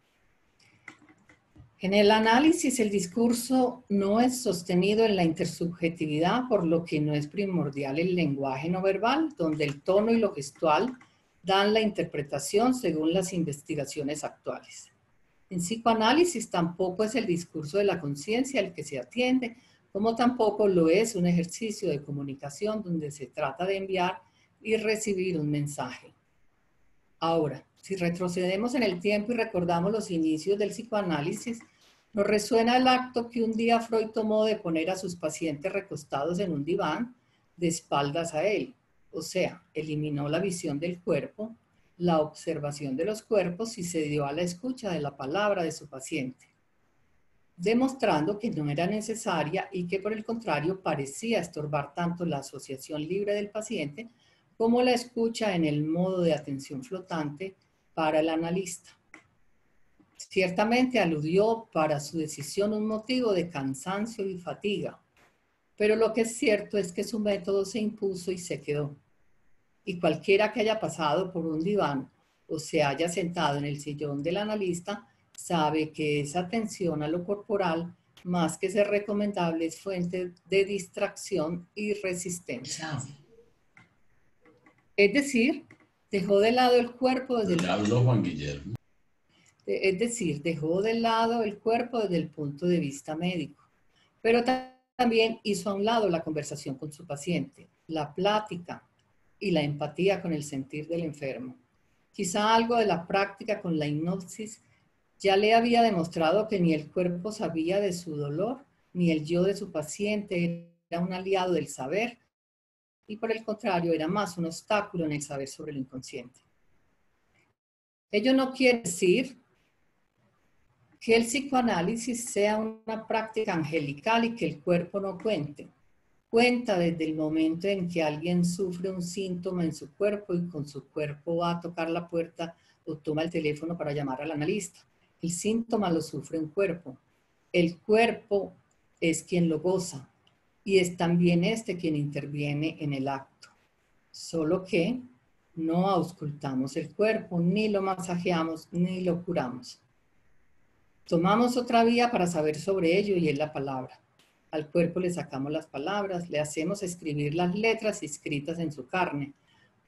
En el análisis, el discurso no es sostenido en la intersubjetividad, por lo que no es primordial el lenguaje no verbal, donde el tono y lo gestual dan la interpretación según las investigaciones actuales. En psicoanálisis tampoco es el discurso de la conciencia el que se atiende, como tampoco lo es un ejercicio de comunicación donde se trata de enviar y recibir un mensaje. Ahora, si retrocedemos en el tiempo y recordamos los inicios del psicoanálisis, nos resuena el acto que un día Freud tomó de poner a sus pacientes recostados en un diván de espaldas a él. O sea, eliminó la visión del cuerpo, la observación de los cuerpos y se dio a la escucha de la palabra de su paciente, demostrando que no era necesaria y que por el contrario parecía estorbar tanto la asociación libre del paciente como la escucha en el modo de atención flotante para el analista. Ciertamente aludió para su decisión un motivo de cansancio y fatiga, pero lo que es cierto es que su método se impuso y se quedó. Y cualquiera que haya pasado por un diván o se haya sentado en el sillón del analista sabe que esa atención a lo corporal, más que ser recomendable, es fuente de distracción y resistencia. Es decir, dejó de lado el cuerpo desde el... Habló Juan Guillermo. Es decir, dejó de lado el cuerpo desde el punto de vista médico, pero también hizo a un lado la conversación con su paciente, la plática y la empatía con el sentir del enfermo. Quizá algo de la práctica con la hipnosis ya le había demostrado que ni el cuerpo sabía de su dolor, ni el yo de su paciente era un aliado del saber, y por el contrario era más un obstáculo en el saber sobre lo inconsciente. Ello no quiere decir que el psicoanálisis sea una práctica angelical y que el cuerpo no cuente. Cuenta desde el momento en que alguien sufre un síntoma en su cuerpo y con su cuerpo va a tocar la puerta o toma el teléfono para llamar al analista. El síntoma lo sufre un cuerpo. El cuerpo es quien lo goza y es también este quien interviene en el acto. Solo que no auscultamos el cuerpo, ni lo masajeamos, ni lo curamos. Tomamos otra vía para saber sobre ello y es la palabra. Al cuerpo le sacamos las palabras, le hacemos escribir las letras escritas en su carne,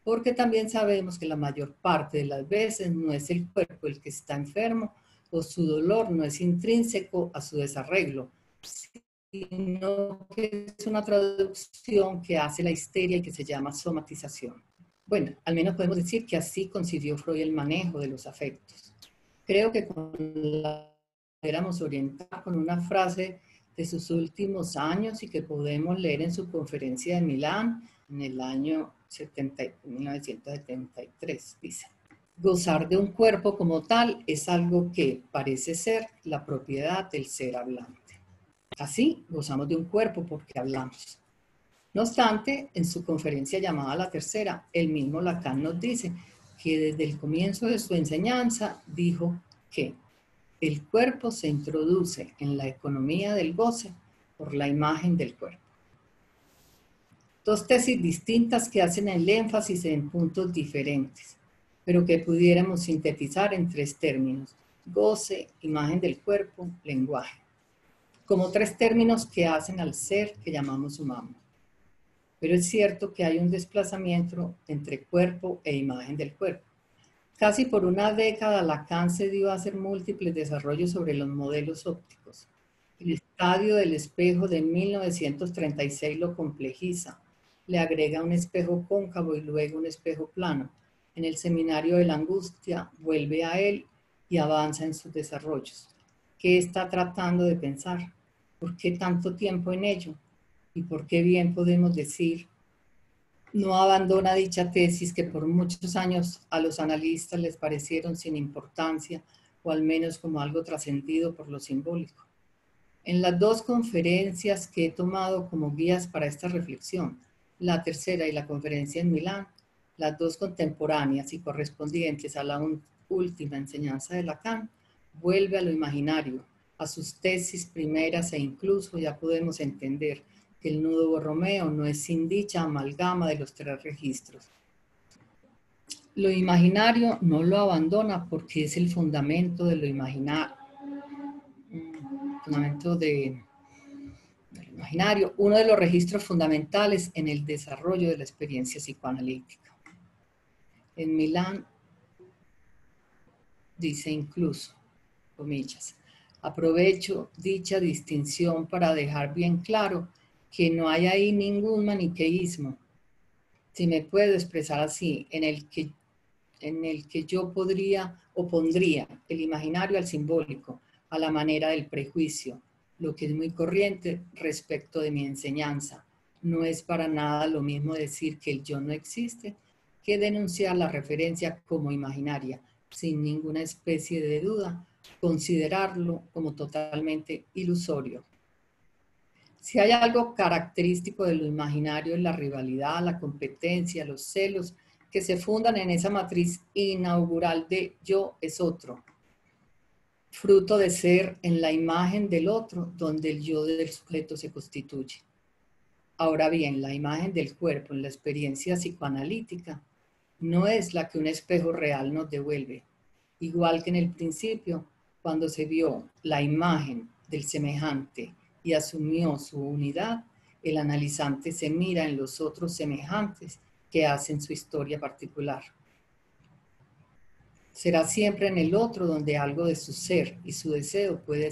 porque también sabemos que la mayor parte de las veces no es el cuerpo el que está enfermo o su dolor no es intrínseco a su desarreglo, sino que es una traducción que hace la histeria y que se llama somatización. Bueno, al menos podemos decir que así concibió Freud el manejo de los afectos. Creo que pudiéramos orientar con una frase de sus últimos años y que podemos leer en su conferencia de Milán en el año 1973, dice: gozar de un cuerpo como tal es algo que parece ser la propiedad del ser hablante. Así, gozamos de un cuerpo porque hablamos. No obstante, en su conferencia llamada La Tercera, el mismo Lacan nos dice que desde el comienzo de su enseñanza dijo que el cuerpo se introduce en la economía del goce por la imagen del cuerpo. Dos tesis distintas que hacen el énfasis en puntos diferentes, pero que pudiéramos sintetizar en tres términos: goce, imagen del cuerpo, lenguaje, como tres términos que hacen al ser que llamamos humano. Pero es cierto que hay un desplazamiento entre cuerpo e imagen del cuerpo. Casi por una década Lacan se dio a hacer múltiples desarrollos sobre los modelos ópticos. El estadio del espejo de 1936 lo complejiza, le agrega un espejo cóncavo y luego un espejo plano. En el seminario de la angustia vuelve a él y avanza en sus desarrollos. ¿Qué está tratando de pensar? ¿Por qué tanto tiempo en ello? ¿Y por qué bien podemos decir no abandona dicha tesis que por muchos años a los analistas les parecieron sin importancia o al menos como algo trascendido por lo simbólico? En las dos conferencias que he tomado como guías para esta reflexión, la tercera y la conferencia en Milán, las dos contemporáneas y correspondientes a la última enseñanza de Lacan, vuelve a lo imaginario, a sus tesis primeras e incluso ya podemos entender que el nudo borromeo no es sin dicha amalgama de los tres registros. Lo imaginario no lo abandona porque es el fundamento de lo imaginario, uno de los registros fundamentales en el desarrollo de la experiencia psicoanalítica. En Milán dice incluso, comillas, aprovecho dicha distinción para dejar bien claro que no hay ahí ningún maniqueísmo, si me puedo expresar así, en el que yo podría o pondría el imaginario al simbólico, a la manera del prejuicio, lo que es muy corriente respecto de mi enseñanza. No es para nada lo mismo decir que el yo no existe que denunciar la referencia como imaginaria, sin ninguna especie de duda, considerarlo como totalmente ilusorio. Si hay algo característico de lo imaginario es la rivalidad, la competencia, los celos que se fundan en esa matriz inaugural de yo es otro, fruto de ser en la imagen del otro donde el yo del sujeto se constituye. Ahora bien, la imagen del cuerpo en la experiencia psicoanalítica no es la que un espejo real nos devuelve. Igual que en el principio, cuando se vio la imagen del semejante y asumió su unidad, el analizante se mira en los otros semejantes que hacen su historia particular. Será siempre en el otro donde algo de su ser y su deseo puede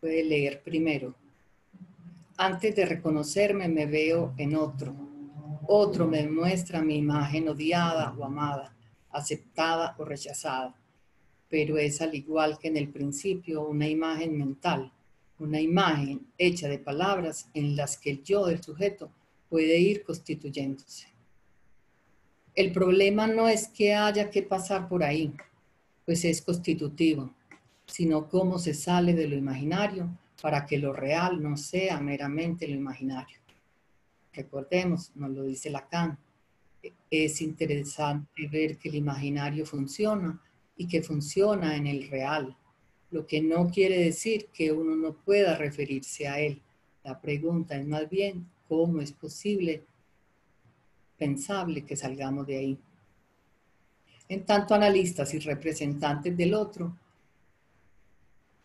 leer primero. Antes de reconocerme me veo en otro. Otro me muestra mi imagen odiada o amada, aceptada o rechazada. Pero es al igual que en el principio una imagen mental, una imagen hecha de palabras en las que el yo del sujeto puede ir constituyéndose. El problema no es que haya que pasar por ahí, pues es constitutivo, sino cómo se sale de lo imaginario para que lo real no sea meramente lo imaginario. Recordemos, nos lo dice Lacan, es interesante ver que el imaginario funciona y que funciona en el real, lo que no quiere decir que uno no pueda referirse a él. La pregunta es más bien cómo es posible, pensable que salgamos de ahí. En tanto, analistas y representantes del otro,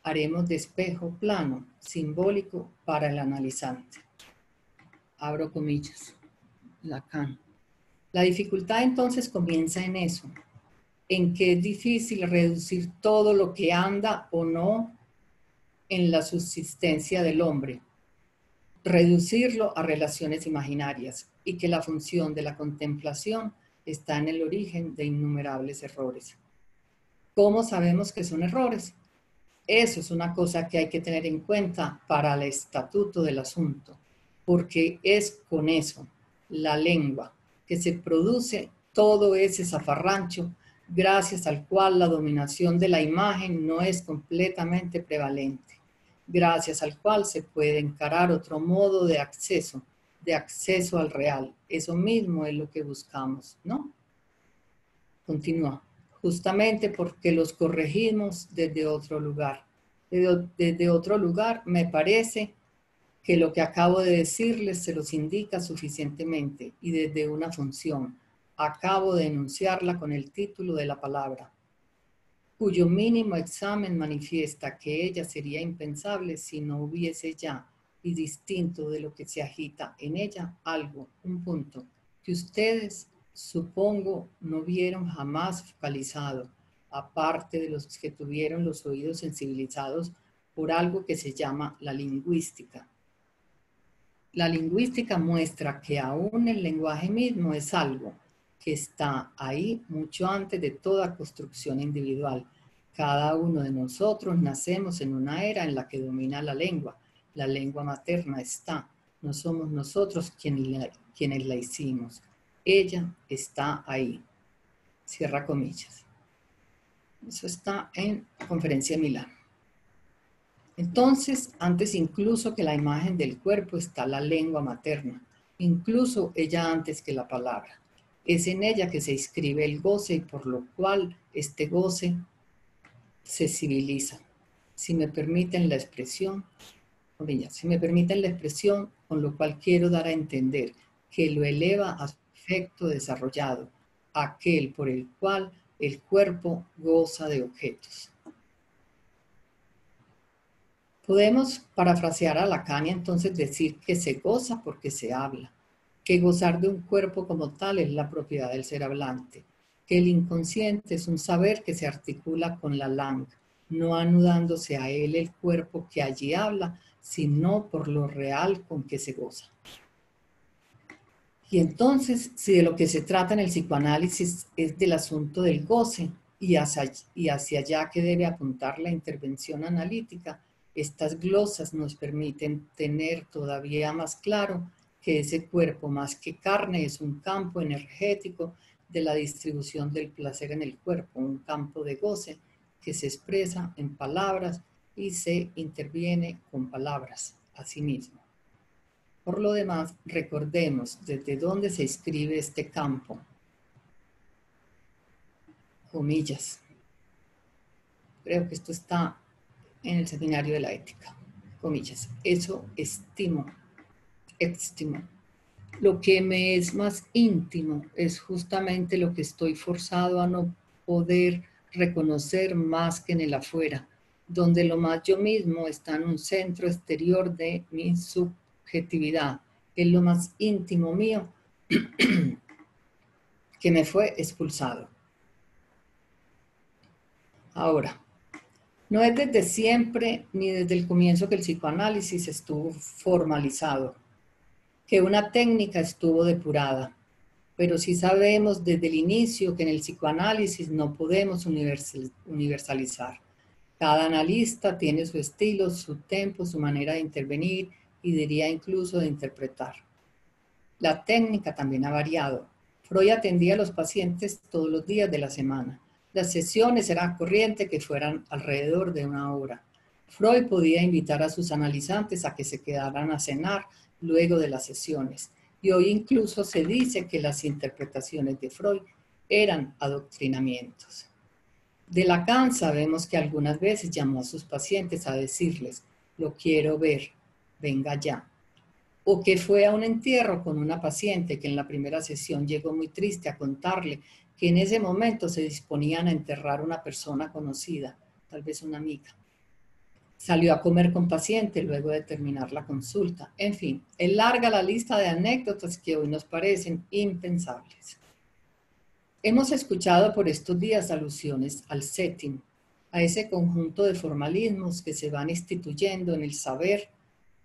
haremos de espejo plano, simbólico para el analizante. Abro comillas. Lacan. La dificultad entonces comienza en eso, en que es difícil reducir todo lo que anda o no en la subsistencia del hombre, reducirlo a relaciones imaginarias y que la función de la contemplación está en el origen de innumerables errores. ¿Cómo sabemos que son errores? Eso es una cosa que hay que tener en cuenta para el estatuto del asunto, porque es con eso, la lengua, que se produce todo ese zafarrancho gracias al cual la dominación de la imagen no es completamente prevalente, gracias al cual se puede encarar otro modo de acceso, de acceso al real. Eso mismo es lo que buscamos, ¿no? Continúa. Justamente porque los corregimos desde otro lugar. Desde otro lugar, me parece que lo que acabo de decirles se los indica suficientemente y desde una función. Acabo de enunciarla con el título de la palabra, cuyo mínimo examen manifiesta que ella sería impensable si no hubiese ya, y distinto de lo que se agita en ella, algo, un punto, que ustedes, supongo, no vieron jamás focalizado, aparte de los que tuvieron los oídos sensibilizados por algo que se llama la lingüística. La lingüística muestra que aún el lenguaje mismo es algo que está ahí mucho antes de toda construcción individual. Cada uno de nosotros nacemos en una era en la que domina la lengua. La lengua materna está. No somos nosotros quienes la hicimos. Ella está ahí. Cierra comillas. Eso está en Conferencia de Milán. Entonces, antes incluso que la imagen del cuerpo está la lengua materna, incluso ella antes que la palabra. Es en ella que se inscribe el goce y por lo cual este goce se civiliza. Si me permiten la expresión, con lo cual quiero dar a entender que lo eleva a su efecto desarrollado, aquel por el cual el cuerpo goza de objetos. Podemos parafrasear a Lacan y entonces decir que se goza porque se habla, que gozar de un cuerpo como tal es la propiedad del ser hablante, que el inconsciente es un saber que se articula con la langue, no anudándose a él el cuerpo que allí habla, sino por lo real con que se goza. Y entonces, si de lo que se trata en el psicoanálisis es del asunto del goce y hacia allá que debe apuntar la intervención analítica, estas glosas nos permiten tener todavía más claro que ese cuerpo más que carne es un campo energético de la distribución del placer en el cuerpo, un campo de goce que se expresa en palabras y se interviene con palabras a sí mismo. Por lo demás, recordemos desde dónde se escribe este campo. Comillas. Creo que esto está en el Seminario de la Ética. Comillas. Eso estimo. Lo que me es más íntimo es justamente lo que estoy forzado a no poder reconocer más que en el afuera, donde lo más yo mismo está en un centro exterior de mi subjetividad. Es lo más íntimo mío que me fue expulsado. Ahora, no es desde siempre ni desde el comienzo que el psicoanálisis estuvo formalizado, que una técnica estuvo depurada, pero sí sabemos desde el inicio que en el psicoanálisis no podemos universalizar. Cada analista tiene su estilo, su tempo, su manera de intervenir y diría incluso de interpretar. La técnica también ha variado. Freud atendía a los pacientes todos los días de la semana. Las sesiones eran corriente que fueran alrededor de 1 hora. Freud podía invitar a sus analizantes a que se quedaran a cenar luego de las sesiones. Y hoy incluso se dice que las interpretaciones de Freud eran adoctrinamientos. De Lacan sabemos que algunas veces llamó a sus pacientes a decirles, lo quiero ver, venga ya. O que fue a un entierro con una paciente que en la primera sesión llegó muy triste a contarle que en ese momento se disponían a enterrar una persona conocida, tal vez una amiga. Salió a comer con paciente luego de terminar la consulta. En fin, es larga la lista de anécdotas que hoy nos parecen impensables. Hemos escuchado por estos días alusiones al setting, a ese conjunto de formalismos que se van instituyendo en el saber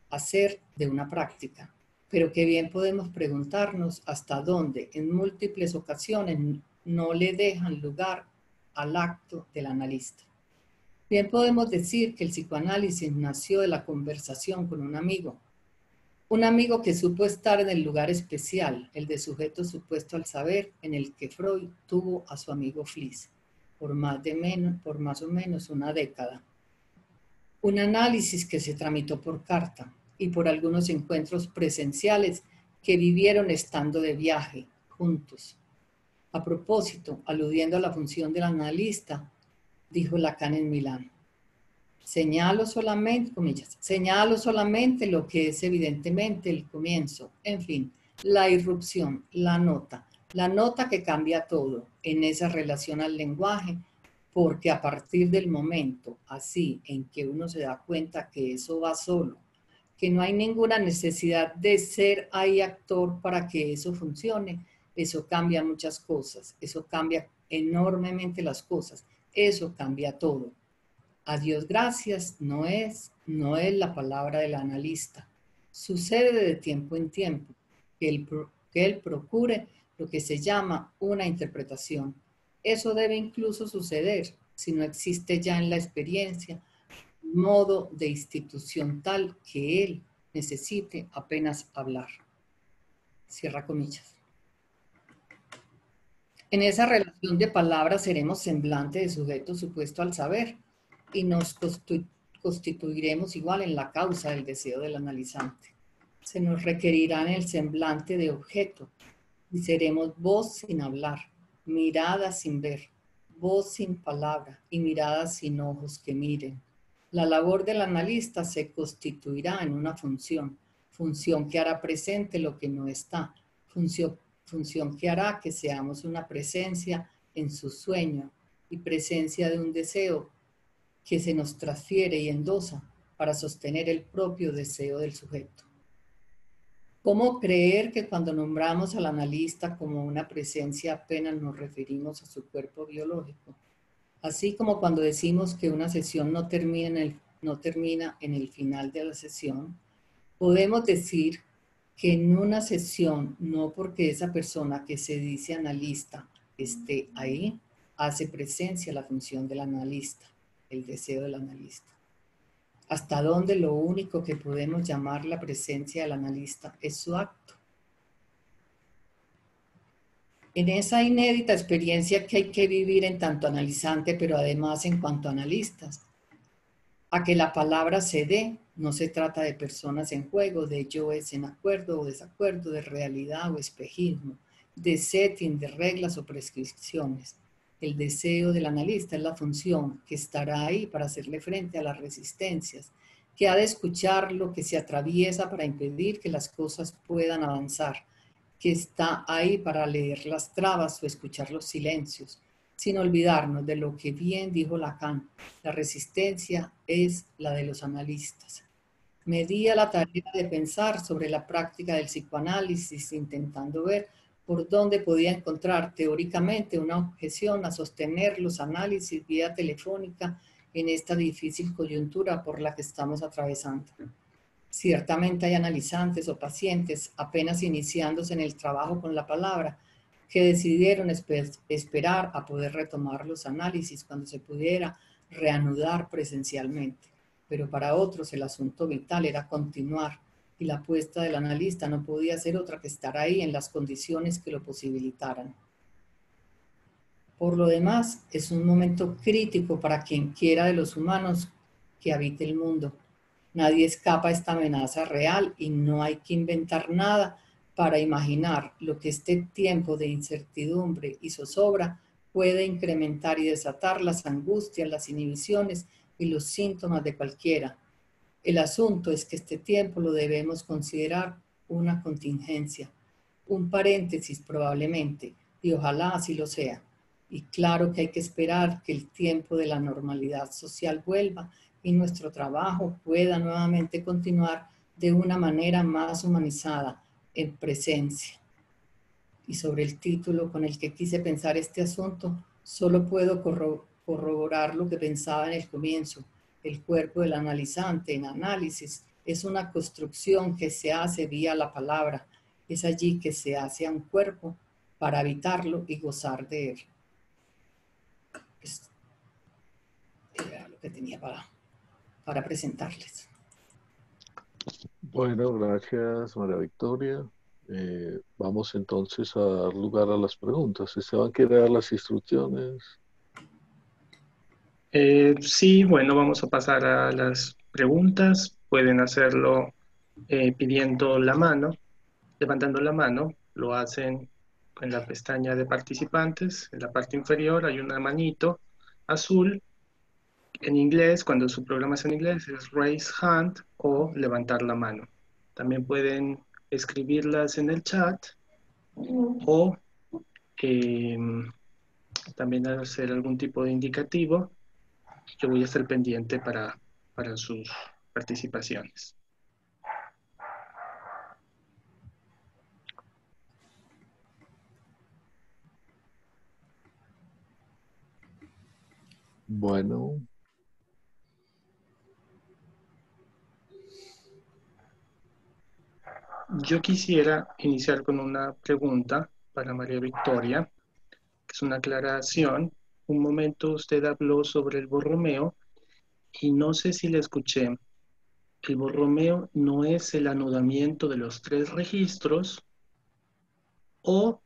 hacer de una práctica, pero que bien podemos preguntarnos hasta dónde en múltiples ocasiones no le dejan lugar al acto del analista. Bien podemos decir que el psicoanálisis nació de la conversación con un amigo que supo estar en el lugar especial, el de sujeto supuesto al saber, en el que Freud tuvo a su amigo Fliess por más o menos 1 década. Un análisis que se tramitó por carta y por algunos encuentros presenciales que vivieron estando de viaje juntos. A propósito, aludiendo a la función del analista, dijo Lacan en Milán, señalo solamente, comillas, señalo solamente lo que es evidentemente el comienzo, en fin, la irrupción, la nota que cambia todo en esa relación al lenguaje, porque a partir del momento así en que uno se da cuenta que eso va solo, que no hay ninguna necesidad de ser ahí actor para que eso funcione, eso cambia muchas cosas, eso cambia enormemente las cosas, eso cambia todo. A Dios gracias no es la palabra del analista. Sucede de tiempo en tiempo que él procure lo que se llama una interpretación. Eso debe incluso suceder si no existe ya en la experiencia un modo de institución tal que él necesite apenas hablar. Cierra comillas. En esa relación de palabras seremos semblante de sujeto supuesto al saber y nos constituiremos igual en la causa del deseo del analizante. Se nos requerirá en el semblante de objeto y seremos voz sin hablar, mirada sin ver, voz sin palabra y mirada sin ojos que miren. La labor del analista se constituirá en una función que hará presente lo que no está, función que hará que seamos una presencia en su sueño y presencia de un deseo que se nos transfiere y endosa para sostener el propio deseo del sujeto. ¿Cómo creer que cuando nombramos al analista como una presencia apenas nos referimos a su cuerpo biológico? Así como cuando decimos que una sesión no termina en el final de la sesión, podemos decir que en una sesión, no porque esa persona que se dice analista esté ahí, hace presencia la función del analista, el deseo del analista. Hasta donde lo único que podemos llamar la presencia del analista es su acto. En esa inédita experiencia que hay que vivir en tanto analizante, pero además en cuanto analistas, a que la palabra se dé, no se trata de personas en juego, de yoes en acuerdo o desacuerdo, de realidad o espejismo, de setting, de reglas o prescripciones. El deseo del analista es la función que estará ahí para hacerle frente a las resistencias, que ha de escuchar lo que se atraviesa para impedir que las cosas puedan avanzar, que está ahí para leer las trabas o escuchar los silencios, sin olvidarnos de lo que bien dijo Lacan, la resistencia es la de los analistas. Me di a la tarea de pensar sobre la práctica del psicoanálisis, intentando ver por dónde podía encontrar teóricamente una objeción a sostener los análisis vía telefónica en esta difícil coyuntura por la que estamos atravesando. Ciertamente hay analizantes o pacientes apenas iniciándose en el trabajo con la palabra que decidieron esperar a poder retomar los análisis cuando se pudiera reanudar presencialmente. Pero para otros el asunto vital era continuar y la apuesta del analista no podía ser otra que estar ahí en las condiciones que lo posibilitaran. Por lo demás, es un momento crítico para quien quiera de los humanos que habite el mundo. Nadie escapa a esta amenaza real y no hay que inventar nada para imaginar lo que este tiempo de incertidumbre y zozobra puede incrementar y desatar las angustias, las inhibiciones y los síntomas de cualquiera. El asunto es que este tiempo lo debemos considerar una contingencia, un paréntesis probablemente, y ojalá así lo sea. Y claro que hay que esperar que el tiempo de la normalidad social vuelva y nuestro trabajo pueda nuevamente continuar de una manera más humanizada, en presencia. Y sobre el título con el que quise pensar este asunto, solo puedo corroborar lo que pensaba en el comienzo. El cuerpo del analizante en análisis es una construcción que se hace vía la palabra. Es allí que se hace a un cuerpo para habitarlo y gozar de él. Era lo que tenía para presentarles. Bueno, gracias María Victoria. Vamos entonces a dar lugar a las preguntas. ¿Esteban quiere dar las instrucciones? Sí, bueno, vamos a pasar a las preguntas. Pueden hacerlo pidiendo la mano levantando la mano. Lo hacen en la pestaña de participantes. En la parte inferior hay una manito azul. En inglés, cuando su programa es en inglés, es raise hand o levantar la mano. También pueden escribirlas en el chat o también hacer algún tipo de indicativo. Yo voy a estar pendiente para sus participaciones. Bueno. Yo quisiera iniciar con una pregunta para María Victoria, que es una aclaración. Un momento usted habló sobre el borromeo y no sé si le escuché. El borromeo no es el anudamiento de los 3 registros, o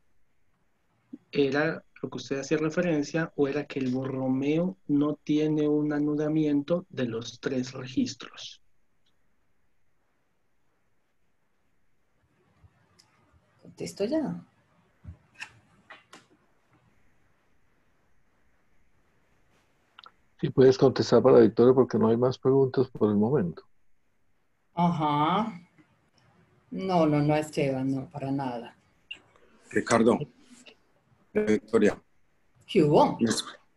era lo que usted hacía referencia, o era que el borromeo no tiene un anudamiento de los 3 registros. Contesto ya. Si puedes contestar para Victoria porque no hay más preguntas por el momento. Ajá. No, Esteban, no, para nada. Ricardo, Victoria, ¿Qué hubo?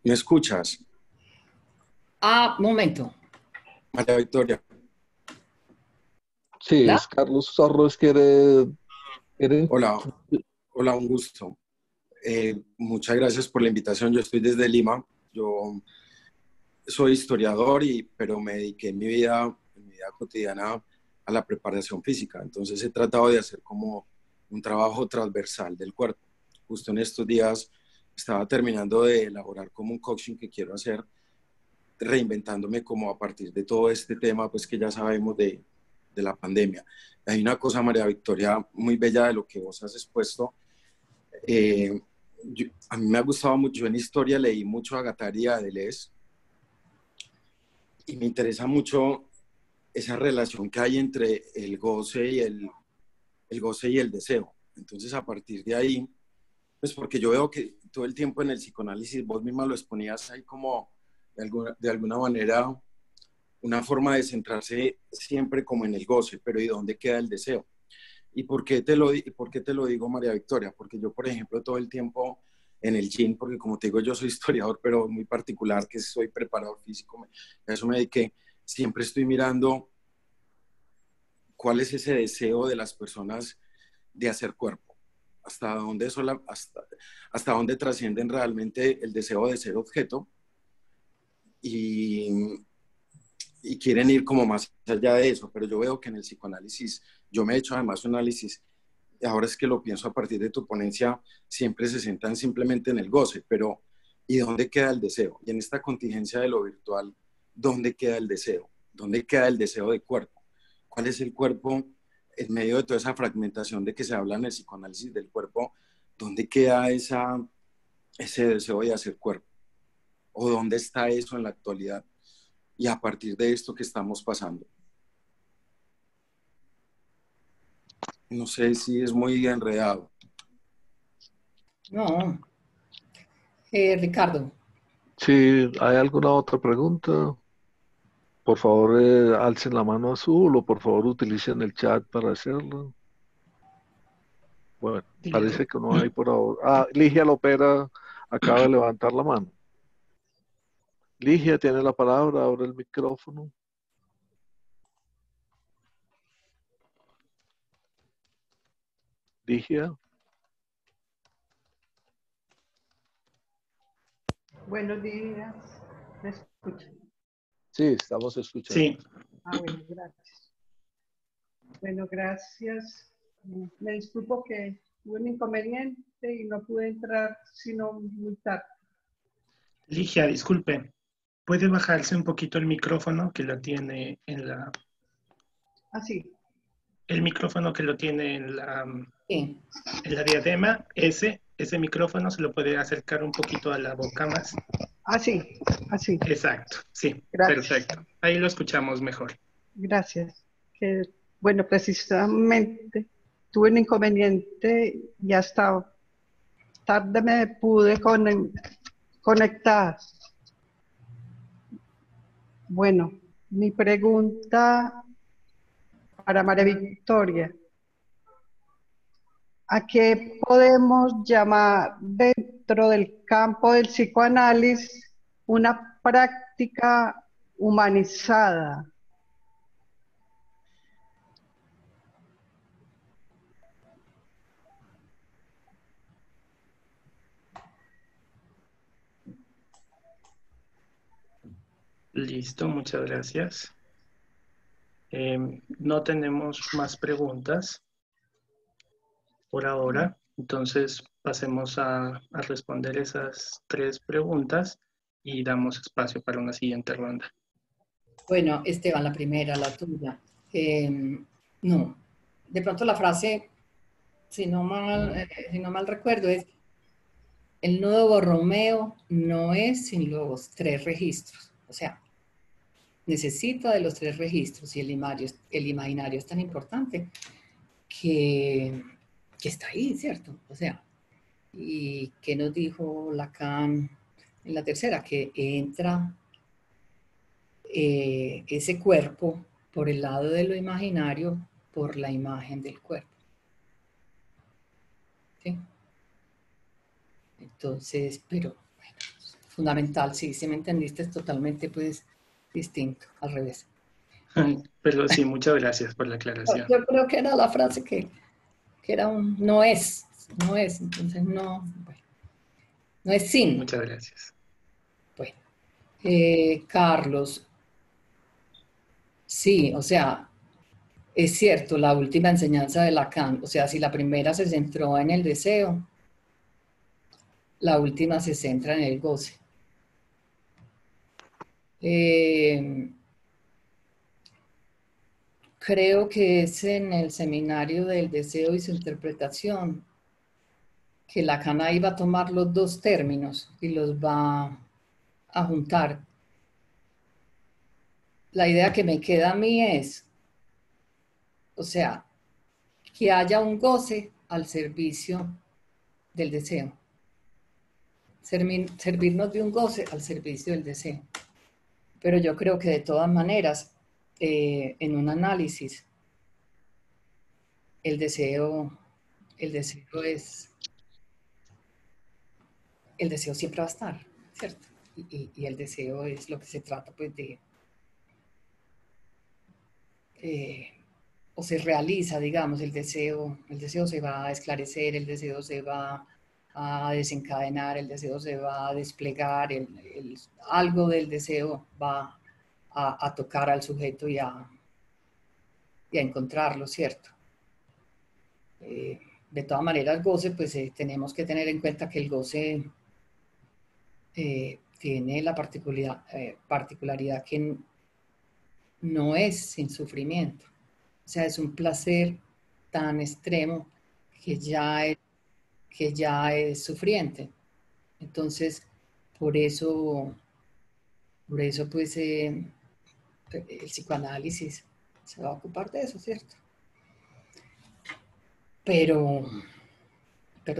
¿me escuchas? Momento. María Victoria. Sí, ¿Hola? es Carlos Torres quiere... Hola, un gusto. Muchas gracias por la invitación. Yo estoy desde Lima. Yo soy historiador, pero me dediqué en mi vida cotidiana a la preparación física. Entonces he tratado de hacer como un trabajo transversal del cuerpo. Justo en estos días estaba terminando de elaborar como un coaching que quiero hacer, reinventándome como a partir de todo este tema, pues que ya sabemos de la pandemia. Hay una cosa, María Victoria, muy bella de lo que vos has expuesto. A mí me ha gustado mucho, en historia leí mucho a Guattari y a Deleuze, y me interesa mucho esa relación que hay entre el goce y el deseo. Entonces, a partir de ahí, pues porque yo veo que todo el tiempo en el psicoanálisis vos misma lo exponías ahí como de alguna manera una forma de centrarse siempre como en el goce, pero ¿y dónde queda el deseo? ¿Y por qué te lo digo, María Victoria? Porque yo, por ejemplo, todo el tiempo en el gym, porque como te digo, yo soy historiador, pero muy particular, que soy preparador físico, a eso me dediqué, siempre estoy mirando cuál es ese deseo de las personas de hacer cuerpo, hasta dónde trascienden realmente el deseo de ser objeto y quieren ir como más allá de eso, pero yo veo que en el psicoanálisis, yo me he hecho además un análisis, ahora es que lo pienso a partir de tu ponencia, siempre se centran simplemente en el goce, pero ¿y dónde queda el deseo? Y en esta contingencia de lo virtual, ¿dónde queda el deseo? ¿Dónde queda el deseo de cuerpo? ¿Cuál es el cuerpo en medio de toda esa fragmentación de que se habla en el psicoanálisis del cuerpo? ¿Dónde queda ese deseo de hacer cuerpo? ¿O dónde está eso en la actualidad? Y a partir de esto que estamos pasando. No sé si es muy enredado. No. Ricardo. Si hay alguna otra pregunta, por favor alcen la mano azul o por favor utilicen el chat para hacerlo. Bueno, parece que no hay por ahora. Ligia Lopera acaba de levantar la mano. Ligia tiene la palabra, abre el micrófono. Ligia. Buenos días. ¿Me escuchan? Sí, estamos escuchando. Sí. Bueno, gracias. Bueno, gracias. Me disculpo que tuve un inconveniente y no pude entrar sino muy tarde. Ligia, disculpe. ¿Puede bajarse un poquito el micrófono que lo tiene en la... Sí. El micrófono que lo tiene en la diadema, ese micrófono se lo puede acercar un poquito a la boca más. Sí, así. Exacto, sí, gracias. Perfecto. Ahí lo escuchamos mejor. Gracias. Bueno, precisamente tuve un inconveniente y hasta tarde me pude conectar. Bueno, mi pregunta para María Victoria. ¿A qué podemos llamar dentro del campo del psicoanálisis una práctica humanizada? Listo, muchas gracias. No tenemos más preguntas por ahora, entonces pasemos a responder esas 3 preguntas y damos espacio para una siguiente ronda. Bueno, Esteban, la primera, la tuya. No, de pronto la frase, si no mal recuerdo, es: el nudo Borromeo no es sin los 3 registros. O sea, necesita de los 3 registros y el imaginario es tan importante que está ahí, ¿cierto? O sea, ¿y qué nos dijo Lacan en la tercera? Que entra ese cuerpo por el lado de lo imaginario, por la imagen del cuerpo. ¿Sí? Entonces, pero bueno, fundamental, sí, si me entendiste, es totalmente pues distinto, al revés. Pero sí, muchas gracias por la aclaración. Yo creo que era la frase que era un no es, entonces no, bueno, no es sin. Muchas gracias. Bueno, Carlos, sí, o sea, es cierto, la última enseñanza de Lacan, o sea, si la primera se centró en el deseo, la última se centra en el goce. Creo que es en el seminario del deseo y su interpretación que Lacan iba a tomar los 2 términos y los va a juntar. La idea que me queda a mí es, o sea, que haya un goce al servicio del deseo. Servirnos de un goce al servicio del deseo. Pero yo creo que de todas maneras, en un análisis, el deseo siempre va a estar, ¿cierto? Y el deseo es lo que se trata, pues, de, o se realiza, digamos, el deseo se va a esclarecer, el deseo se va a desencadenar, el deseo se va a desplegar, algo del deseo va a tocar al sujeto y a encontrarlo, ¿cierto? De todas maneras, el goce, pues tenemos que tener en cuenta que el goce tiene la particularidad que no es sin sufrimiento. O sea, es un placer tan extremo que ya es sufriente. Entonces, por eso pues, el psicoanálisis se va a ocupar de eso, ¿cierto? Pero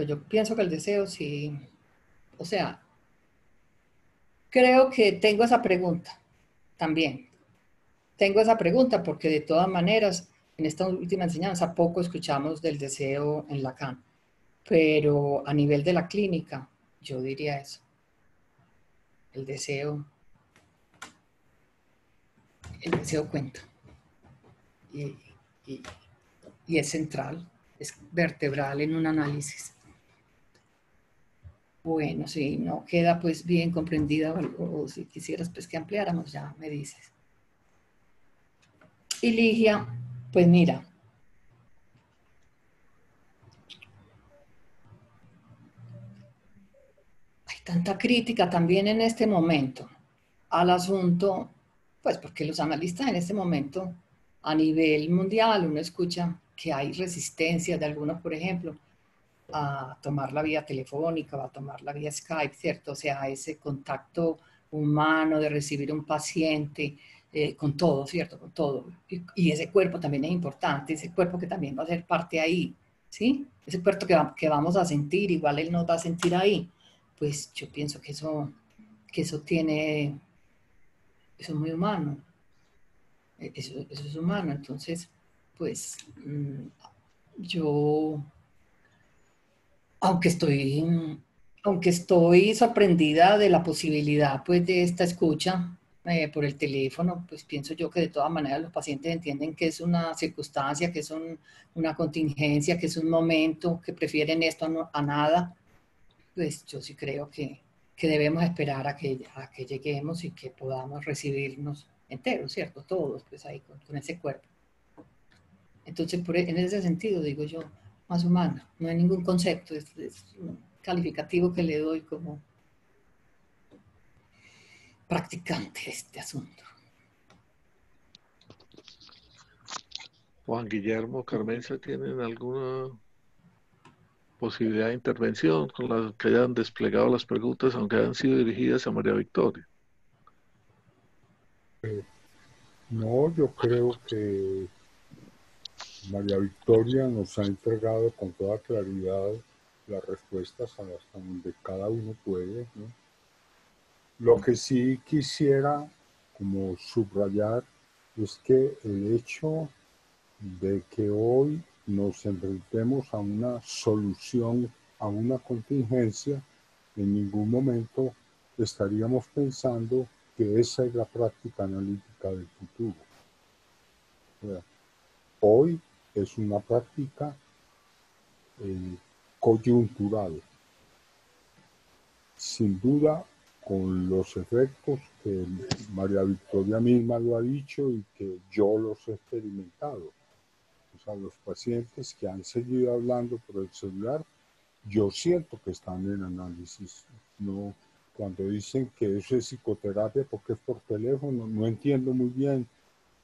yo pienso que el deseo sí, o sea, creo que tengo esa pregunta también. Tengo esa pregunta porque de todas maneras, en esta última enseñanza poco escuchamos del deseo en Lacan, pero a nivel de la clínica, yo diría eso. El deseo cuenta. Y es central, es vertebral en un análisis. Bueno, si no queda pues bien comprendida o si quisieras pues que ampliáramos, ya me dices. Y Ligia, pues mira, hay tanta crítica también en este momento al asunto, pues porque los analistas en este momento a nivel mundial uno escucha que hay resistencia de algunos, por ejemplo, a tomar la vía telefónica o a tomar la vía Skype, ¿cierto? O sea, ese contacto humano de recibir un paciente, con todo, ¿cierto? Con todo. Y ese cuerpo también es importante, ese cuerpo que también va a ser parte ahí, ¿sí? Ese cuerpo que vamos a sentir, igual él nos va a sentir ahí. Pues yo pienso que eso es muy humano. Eso es humano. Entonces, pues yo, aunque estoy sorprendida de la posibilidad pues de esta escucha por el teléfono, pues pienso yo que de todas maneras los pacientes entienden que es una circunstancia, que es una contingencia, que es un momento, que prefieren esto a nada. Pues yo sí creo que debemos esperar a que lleguemos y que podamos recibirnos enteros, ¿cierto? Todos, pues ahí con ese cuerpo. Entonces, en ese sentido, digo yo, más humana. No hay ningún concepto, es un calificativo que le doy como practicante de este asunto. Juan Guillermo, Carmenza, ¿tienen alguna posibilidad de intervención con la que hayan desplegado las preguntas, aunque hayan sido dirigidas a María Victoria? No, yo creo que María Victoria nos ha entregado con toda claridad las respuestas hasta donde cada uno puede, ¿no? Lo que sí quisiera como subrayar es que el hecho de que hoy nos enfrentemos a una solución, a una contingencia, en ningún momento estaríamos pensando que esa es la práctica analítica del futuro. Hoy es una práctica coyuntural, sin duda con los efectos que María Victoria misma lo ha dicho y que yo los he experimentado. O sea, los pacientes que han seguido hablando por el celular, yo siento que están en análisis. No, cuando dicen que eso es psicoterapia porque es por teléfono, no entiendo muy bien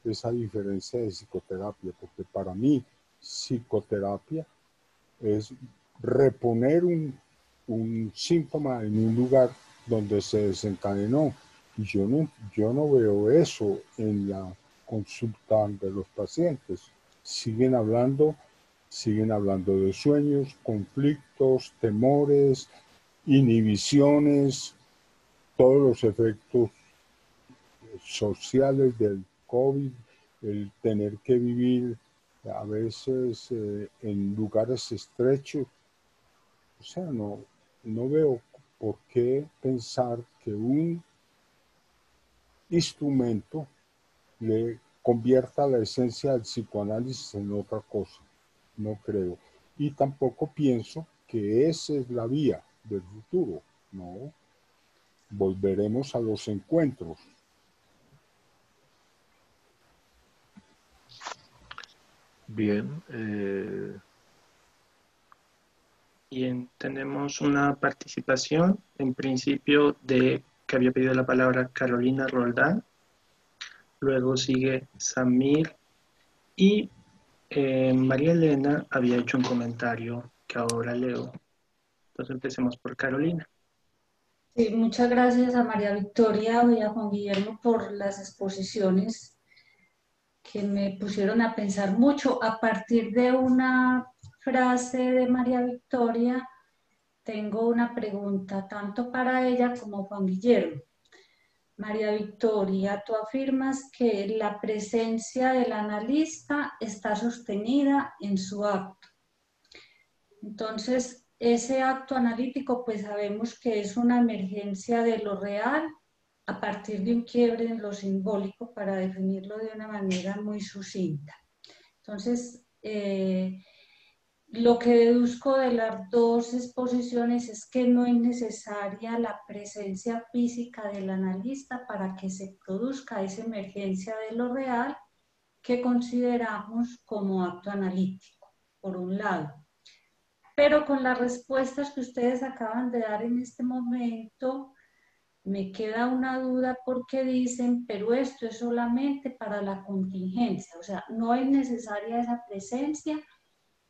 esa diferencia de psicoterapia, porque para mí psicoterapia es reponer un síntoma en un lugar donde se desencadenó. Y yo no veo eso en la consulta de los pacientes. Siguen hablando de sueños, conflictos, temores, inhibiciones, todos los efectos sociales del COVID, el tener que vivir a veces en lugares estrechos. O sea, no veo por qué pensar que un instrumento le convierta la esencia del psicoanálisis en otra cosa. No creo. Y tampoco pienso que esa es la vía del futuro. No. Volveremos a los encuentros. Bien. Bien, tenemos una participación, en principio, que había pedido la palabra Carolina Roldán. Luego sigue Samir y María Elena había hecho un comentario que ahora leo. Entonces empecemos por Carolina. Sí, muchas gracias a María Victoria y a Juan Guillermo por las exposiciones que me pusieron a pensar mucho. A partir de una frase de María Victoria, tengo una pregunta tanto para ella como Juan Guillermo. María Victoria, tú afirmas que la presencia del analista está sostenida en su acto. Entonces, ese acto analítico, pues sabemos que es una emergencia de lo real a partir de un quiebre en lo simbólico, para definirlo de una manera muy sucinta. Entonces, lo que deduzco de las dos exposiciones es que no es necesaria la presencia física del analista para que se produzca esa emergencia de lo real que consideramos como acto analítico, por un lado. Pero con las respuestas que ustedes acaban de dar en este momento, me queda una duda porque dicen, pero esto es solamente para la contingencia, o sea, no es necesaria esa presencia,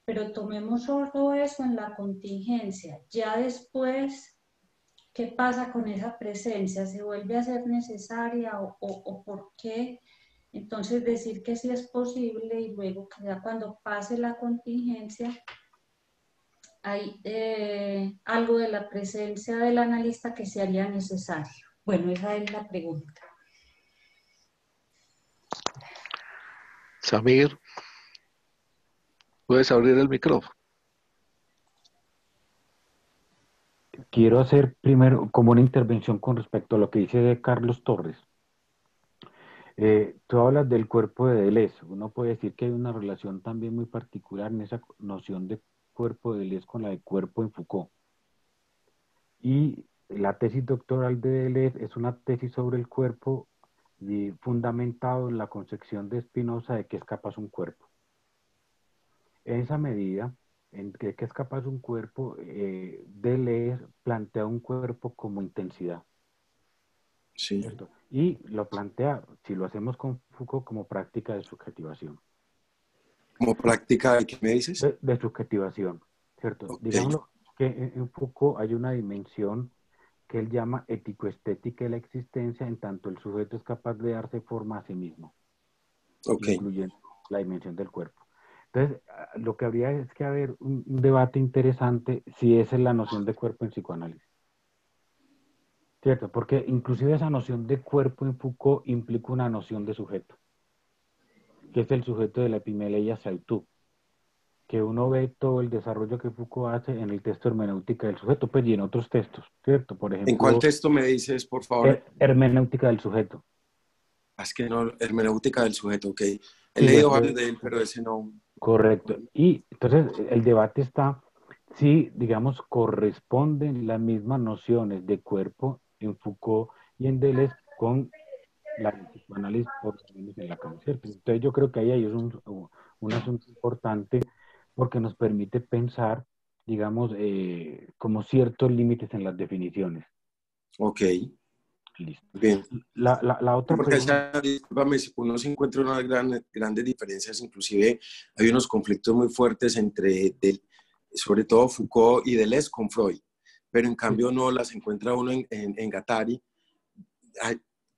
pero tomemos solo eso en la contingencia. Ya después ¿qué pasa con esa presencia? ¿Se vuelve a ser necesaria o por qué? Entonces decir que sí es posible y luego que ya cuando pase la contingencia hay algo de la presencia del analista que se haría necesario. Bueno, esa es la pregunta. Samir, ¿puedes abrir el micrófono? Quiero hacer primero como una intervención con respecto a lo que dice Carlos Torres. Tú hablas del cuerpo de Deleuze. Uno puede decir que hay una relación también muy particular en esa noción de cuerpo de Deleuze con la de cuerpo en Foucault. Y la tesis doctoral de Deleuze es una tesis sobre el cuerpo y fundamentado en la concepción de Spinoza de que es capaz un cuerpo. En esa medida, en que es capaz un cuerpo, Deleuze plantea un cuerpo como intensidad. Sí. ¿Cierto? Y lo plantea, si lo hacemos con Foucault, como práctica de subjetivación. ¿Como práctica de qué me dices? De subjetivación, ¿cierto? Okay. Digámoslo que en Foucault hay una dimensión que él llama ético-estética de la existencia, en tanto el sujeto es capaz de darse forma a sí mismo, incluyendo la dimensión del cuerpo. Entonces, lo que habría es que haber un debate interesante si esa es la noción de cuerpo en psicoanálisis. ¿Cierto? Porque inclusive esa noción de cuerpo en Foucault implica una noción de sujeto, que es el sujeto de la Epimeleia Sautú, que uno ve todo el desarrollo que Foucault hace en el texto Hermenéutica del sujeto, pues y en otros textos, ¿cierto? Por ejemplo, ¿en cuál texto me dices, por favor? Hermenéutica del sujeto. Es que no, Hermenéutica del sujeto, ok. He leído varios de él, pero ese no. Correcto. Y entonces el debate está si, digamos, corresponden las mismas nociones de cuerpo en Foucault y en Deleuze con la psicoanálisis, por lo menos en Lacan, ¿cierto? Entonces yo creo que ahí hay un asunto importante porque nos permite pensar, digamos, como ciertos límites en las definiciones. Ok. Listo. Bien. La otra porque pregunta... discúlpame, uno se encuentra unas grandes diferencias, inclusive hay unos conflictos muy fuertes entre, sobre todo Foucault y Deleuze con Freud, pero en cambio no las encuentra uno en Guattari,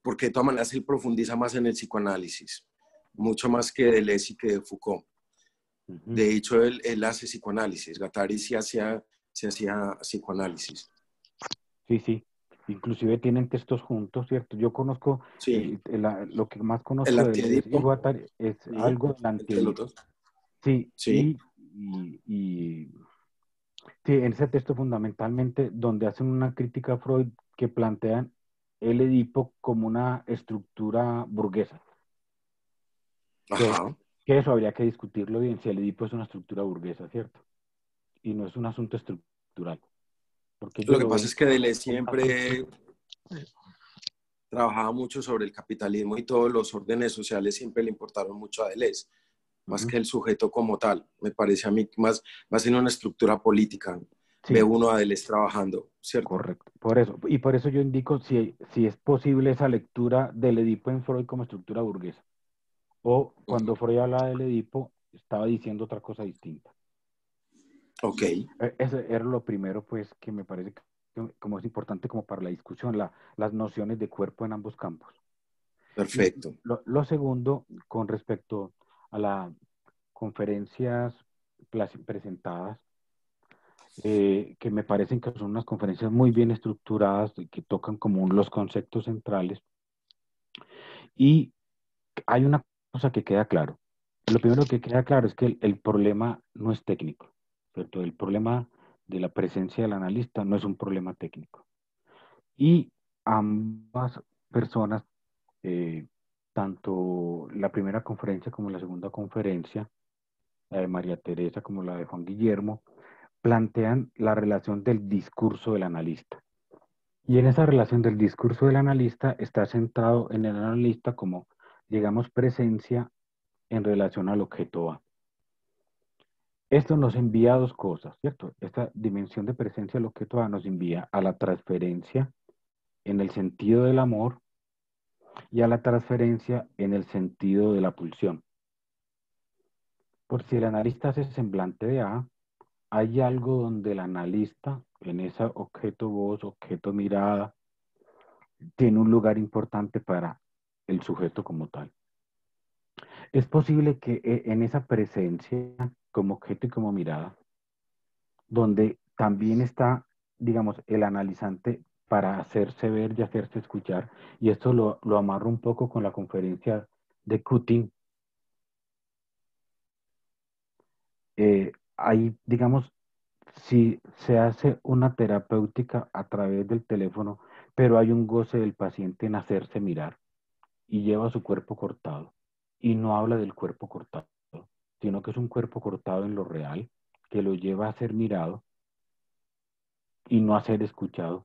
porque de todas maneras él profundiza más en el psicoanálisis, mucho más que Deleuze y que Foucault. De hecho, él hace psicoanálisis, Guattari sí hacía psicoanálisis. Sí, sí. Inclusive tienen textos juntos, ¿cierto? Yo conozco, sí. Lo que más conozco de Deleuze y Guattari es algo del antiedipo. Sí, sí. Sí, en ese texto fundamentalmente donde hacen una crítica a Freud que plantean el Edipo como una estructura burguesa. Que eso habría que discutirlo bien, si el Edipo es una estructura burguesa, ¿cierto? Y no es un asunto estructural. Porque lo que pasa es que Deleuze siempre trabajaba mucho sobre el capitalismo y todos los órdenes sociales siempre le importaron mucho a Deleuze, más que el sujeto como tal. Me parece a mí más en una estructura política. Sí. Ve uno a Deleuze trabajando, ¿cierto? Correcto. Por eso yo indico si es posible esa lectura del Edipo en Freud como estructura burguesa. O cuando Freud hablaba del Edipo, estaba diciendo otra cosa distinta. Ok. Eso era lo primero, pues, que me parece como es importante como para la discusión, las nociones de cuerpo en ambos campos. Perfecto. Lo segundo, con respecto a las conferencias presentadas, que me parecen que son unas conferencias muy bien estructuradas y que tocan como los conceptos centrales. Y hay una cosa que queda claro. Lo primero que queda claro es que el problema no es técnico, ¿cierto? El problema de la presencia del analista no es un problema técnico. Y ambas personas, tanto la primera conferencia como la segunda conferencia, la de María Teresa como la de Juan Guillermo, plantean la relación del discurso del analista. Y en esa relación del discurso del analista está centrado en el analista como, digamos, presencia en relación al objeto A. Esto nos envía a dos cosas, ¿cierto? Esta dimensión de presencia del objeto A nos envía a la transferencia en el sentido del amor y a la transferencia en el sentido de la pulsión. Por si el analista hace semblante de A, hay algo donde el analista en ese objeto voz, objeto mirada, tiene un lugar importante para el sujeto como tal. Es posible que en esa presencia como objeto y como mirada, donde también está, digamos, el analizante para hacerse ver y hacerse escuchar, y esto lo amarro un poco con la conferencia de Kutin. Ahí, digamos, si se hace una terapéutica a través del teléfono, pero hay un goce del paciente en hacerse mirar y lleva su cuerpo cortado, y no habla del cuerpo cortado, sino que es un cuerpo cortado en lo real, que lo lleva a ser mirado y no a ser escuchado.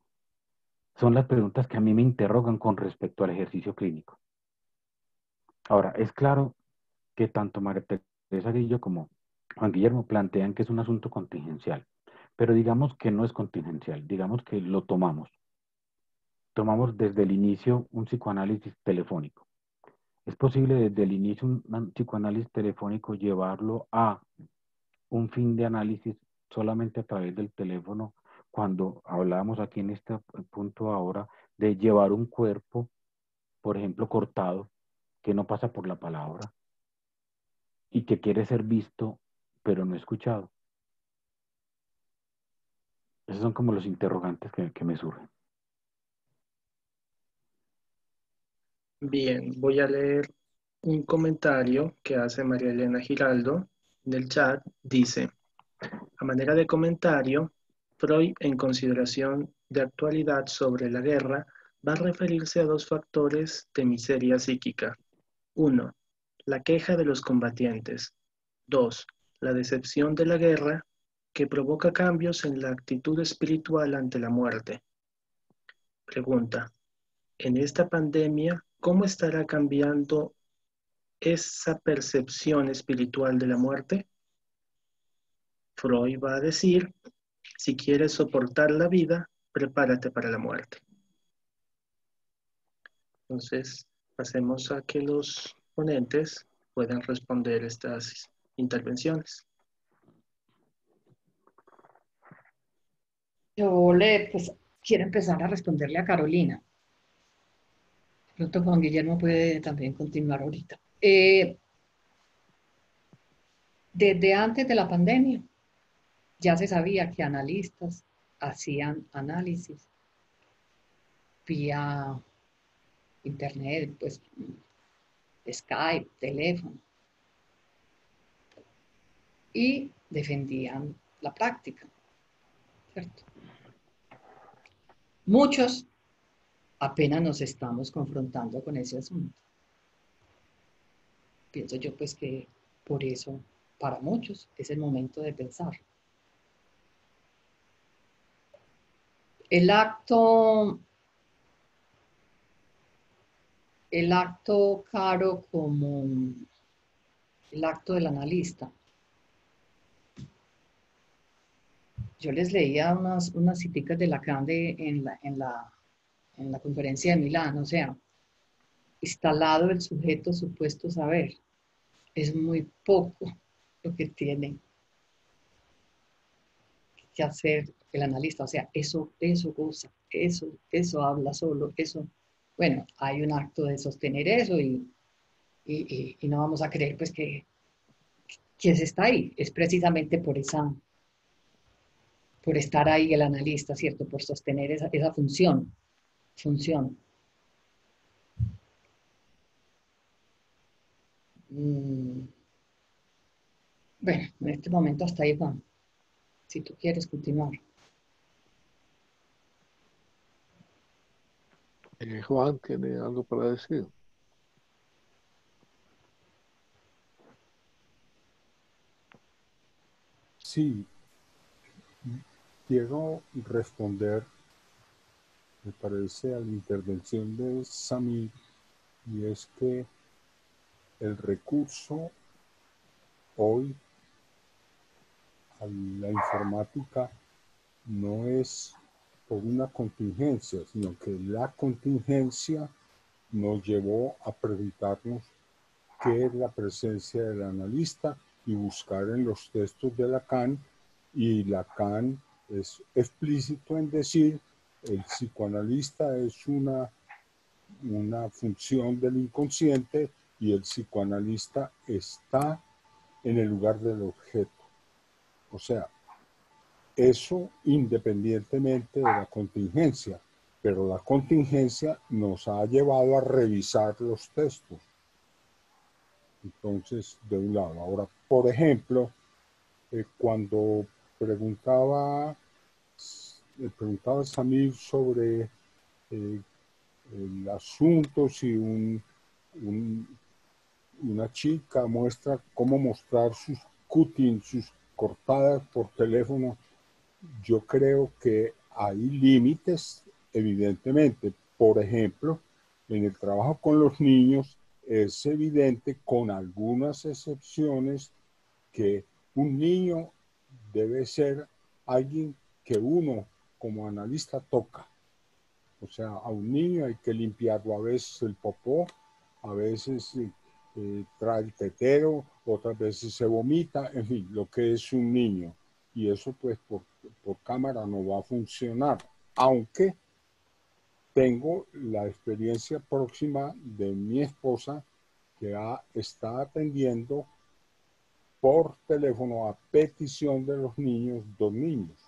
Son las preguntas que a mí me interrogan con respecto al ejercicio clínico. Ahora, es claro que tanto María Teresa Grillo como Juan Guillermo plantean que es un asunto contingencial, pero digamos que no es contingencial, digamos que lo tomamos. Tomamos desde el inicio un psicoanálisis telefónico. ¿Es posible desde el inicio un psicoanálisis telefónico llevarlo a un fin de análisis solamente a través del teléfono, cuando hablábamos aquí en este punto ahora de llevar un cuerpo, por ejemplo, cortado, que no pasa por la palabra y que quiere ser visto, pero no escuchado? Esos son como los interrogantes que me surgen. Bien, voy a leer un comentario que hace María Elena Giraldo en el chat. Dice, a manera de comentario, Freud, en consideración de actualidad sobre la guerra, va a referirse a dos factores de miseria psíquica. 1. La queja de los combatientes. 2. La decepción de la guerra, que provoca cambios en la actitud espiritual ante la muerte. Pregunta, en esta pandemia, ¿cómo estará cambiando esa percepción espiritual de la muerte? Freud va a decir, si quieres soportar la vida, prepárate para la muerte. Entonces, pasemos a que los ponentes puedan responder estas intervenciones. Pues, quiero empezar a responderle a Carolina. De pronto Juan Guillermo puede también continuar ahorita. Desde antes de la pandemia ya se sabía que analistas hacían análisis vía internet, pues Skype, teléfono, y defendían la práctica, ¿cierto? Muchos apenas nos estamos confrontando con ese asunto. Pienso yo pues que por eso para muchos es el momento de pensar. El acto caro como el acto del analista. Yo les leía unas citas de Lacan en la conferencia de Milán, o sea, instalado el sujeto supuesto saber. Es muy poco lo que tiene que hacer el analista, o sea, eso goza, eso habla solo, eso, bueno, hay un acto de sostener eso y no vamos a creer pues que se está ahí, es precisamente por estar ahí el analista, ¿cierto? Por sostener esa función. Bueno, en este momento hasta ahí, Juan. Si tú quieres continuar. Juan, ¿tiene algo para decir? Sí, quiero responder, me parece, a la intervención de Samir, y es que el recurso hoy a la informática no es por una contingencia, sino que la contingencia nos llevó a preguntarnos qué es la presencia del analista y buscar en los textos de Lacan, y Lacan es explícito en decir el psicoanalista es una función del inconsciente y el psicoanalista está en el lugar del objeto. O sea, eso independientemente de la contingencia, pero la contingencia nos ha llevado a revisar los textos. Entonces, de un lado. Ahora, por ejemplo, cuando preguntaba Samir sobre el asunto, si una chica muestra cómo mostrar sus cutting, sus cortadas por teléfono, yo creo que hay límites, evidentemente. Por ejemplo, en el trabajo con los niños es evidente, con algunas excepciones, que un niño debe ser alguien que uno como analista toca. O sea, a un niño hay que limpiarlo a veces el popó, a veces trae el tetero, otras veces se vomita, en fin, lo que es un niño. Y eso pues por cámara no va a funcionar, aunque tengo la experiencia próxima de mi esposa que está atendiendo por teléfono a petición de los niños, 2 niños.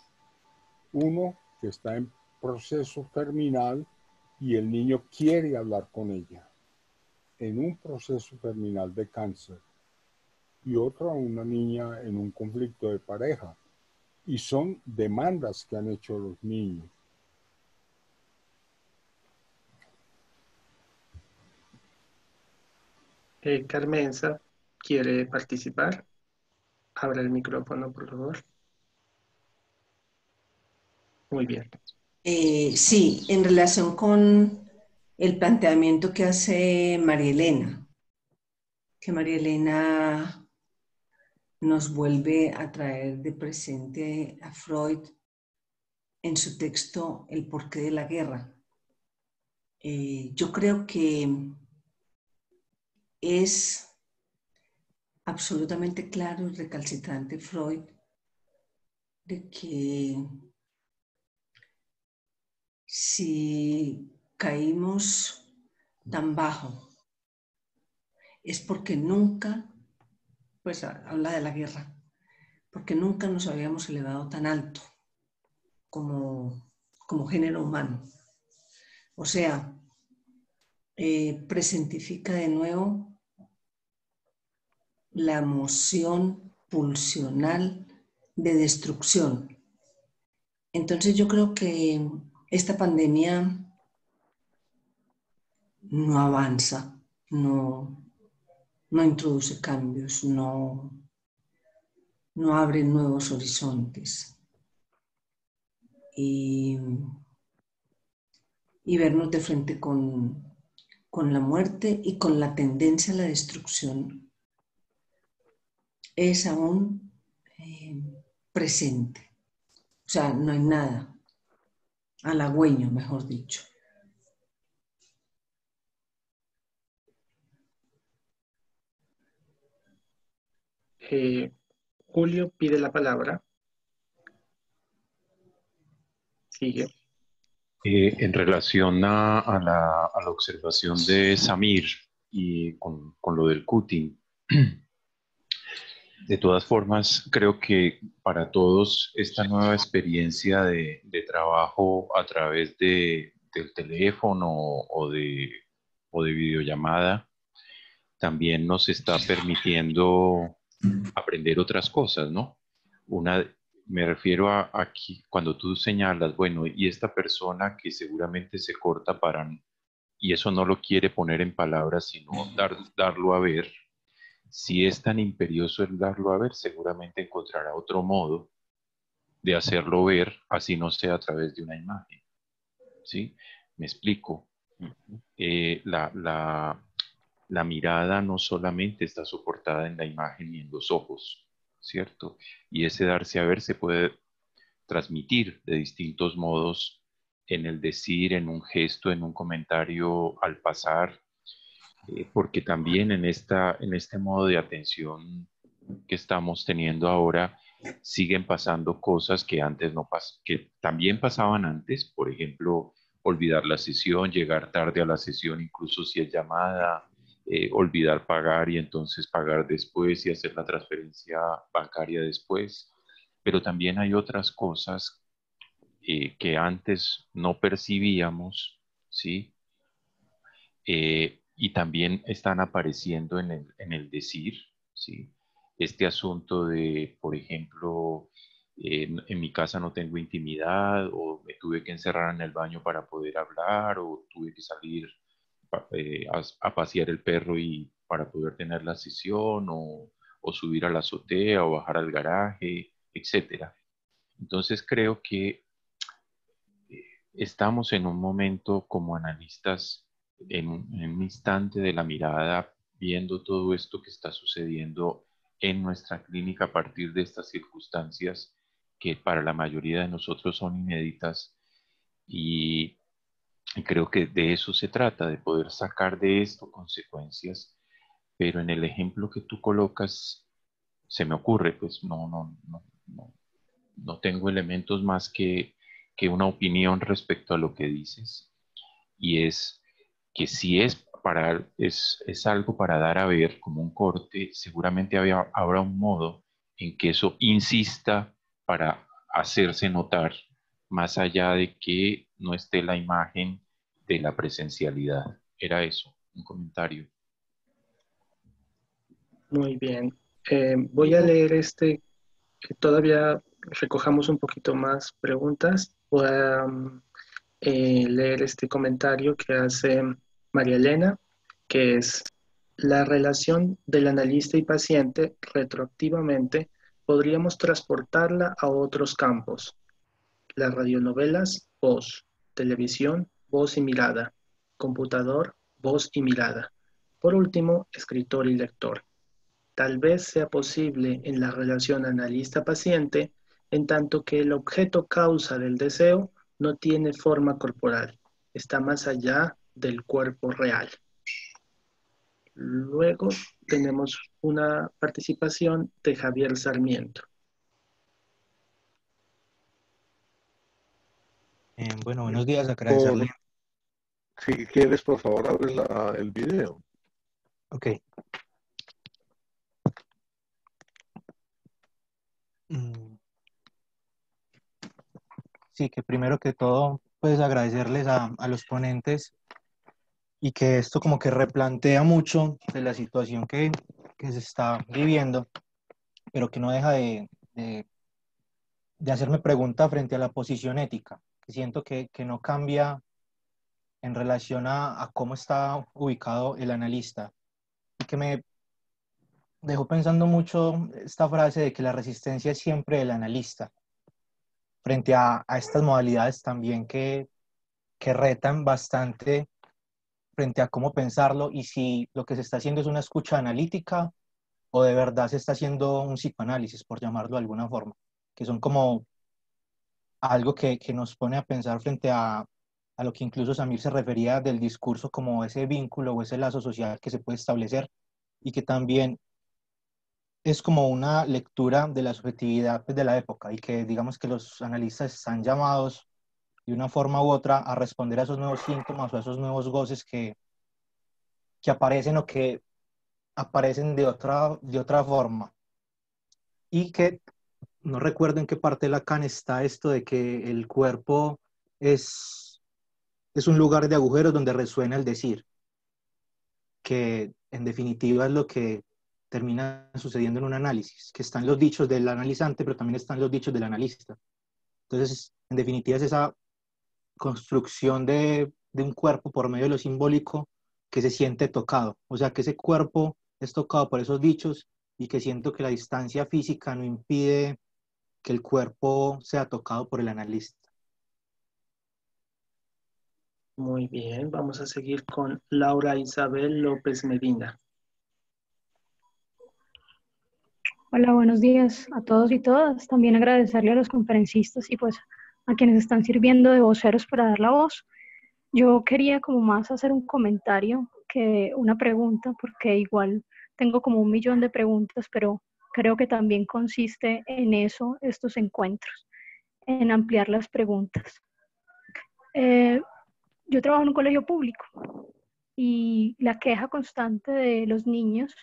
Uno que está en proceso terminal y el niño quiere hablar con ella en un proceso terminal de cáncer, y otra una niña en un conflicto de pareja, y son demandas que han hecho los niños. Carmenza, ¿quiere participar? Abra el micrófono, por favor. Muy bien. Sí, en relación con el planteamiento que hace María Elena, que María Elena nos vuelve a traer de presente a Freud en su texto El porqué de la guerra. Yo creo que es absolutamente claro y recalcitrante Freud de que si caímos tan bajo es porque nunca, pues habla de la guerra, porque nunca nos habíamos elevado tan alto como género humano. O sea, presentifica de nuevo la emoción pulsional de destrucción. Entonces yo creo que esta pandemia no avanza, no introduce cambios, no abre nuevos horizontes. Y vernos de frente con la muerte y con la tendencia a la destrucción es aún presente. O sea, no hay nada, halagüeño, mejor dicho. Julio pide la palabra. Sigue. En relación a la observación de Samir y con lo del cutting, de todas formas, creo que para todos esta nueva experiencia de trabajo a través del teléfono o de videollamada también nos está permitiendo aprender otras cosas, ¿no? Me refiero a aquí, cuando tú señalas, bueno, y esta persona que seguramente se corta y eso no lo quiere poner en palabras, sino darlo a ver. Si es tan imperioso el darlo a ver, seguramente encontrará otro modo de hacerlo ver, así no sea a través de una imagen. ¿Sí? Me explico. La mirada no solamente está soportada en la imagen y en los ojos, ¿cierto? Y ese darse a ver se puede transmitir de distintos modos en el decir, en un gesto, en un comentario al pasar, porque también en este modo de atención que estamos teniendo ahora, siguen pasando cosas que antes no que también pasaban antes, por ejemplo, olvidar la sesión, llegar tarde a la sesión, incluso si es llamada, olvidar pagar y entonces pagar después y hacer la transferencia bancaria después. Pero también hay otras cosas que antes no percibíamos, ¿sí? Y también están apareciendo en el decir, ¿sí? Este asunto de, por ejemplo, en mi casa no tengo intimidad, o me tuve que encerrar en el baño para poder hablar, o tuve que salir a pasear el perro y para poder tener la sesión, o subir a la azotea, o bajar al garaje, etcétera. Entonces creo que estamos en un momento como analistas, en un instante de la mirada, viendo todo esto que está sucediendo en nuestra clínica a partir de estas circunstancias que para la mayoría de nosotros son inéditas y creo que de eso se trata, de poder sacar de esto consecuencias, pero en el ejemplo que tú colocas se me ocurre, pues no tengo elementos más que una opinión respecto a lo que dices, y es que si es algo para dar a ver como un corte, seguramente habrá un modo en que eso insista para hacerse notar, más allá de que no esté la imagen de la presencialidad. Era eso, un comentario. Muy bien. Voy a leer que todavía recojamos un poquito más preguntas. Voy a leer este comentario que hace María Elena, que es: la relación del analista y paciente retroactivamente podríamos transportarla a otros campos. Las radionovelas, voz; televisión, voz y mirada; computador, voz y mirada; por último, escritor y lector. Tal vez sea posible en la relación analista-paciente, en tanto que el objeto causa del deseo no tiene forma corporal, está más allá del cuerpo real. Luego tenemos una participación de Javier Sarmiento. Bueno, buenos días, agradecerle. Si quieres, por favor, abre el video. Ok. Sí, que primero que todo, pues agradecerles a los ponentes, y que esto como que replantea mucho de la situación que se está viviendo, pero que no deja de hacerme pregunta frente a la posición ética, que siento que no cambia en relación a cómo está ubicado el analista, y que me dejó pensando mucho esta frase de que la resistencia es siempre el analista, frente a estas modalidades también que retan bastante frente a cómo pensarlo, y si lo que se está haciendo es una escucha analítica o de verdad se está haciendo un psicoanálisis, por llamarlo de alguna forma, que son como algo que nos pone a pensar frente a lo que incluso Samir se refería del discurso como ese vínculo o ese lazo social que se puede establecer, y que también es como una lectura de la subjetividad de la época, y que digamos que los analistas están llamados de una forma u otra a responder a esos nuevos síntomas o a esos nuevos goces que aparecen o que aparecen de otra forma. Y que no recuerdo en qué parte de Lacan está esto de que el cuerpo es un lugar de agujeros donde resuena el decir, que en definitiva es lo que termina sucediendo en un análisis, que están los dichos del analizante, pero también están los dichos del analista. Entonces, en definitiva es esa construcción de un cuerpo por medio de lo simbólico que se siente tocado, o sea, que ese cuerpo es tocado por esos dichos, y que siento que la distancia física no impide que el cuerpo sea tocado por el analista. Muy bien, vamos a seguir con Laura Isabel López Medina. Hola, buenos días a todos y todas. También agradecerle a los conferencistas y pues a quienes están sirviendo de voceros para dar la voz. Yo quería como más hacer un comentario que una pregunta, porque igual tengo como 1.000.000 de preguntas, pero creo que también consiste en eso, estos encuentros, en ampliar las preguntas. Yo trabajo en un colegio público y la queja constante de los niños,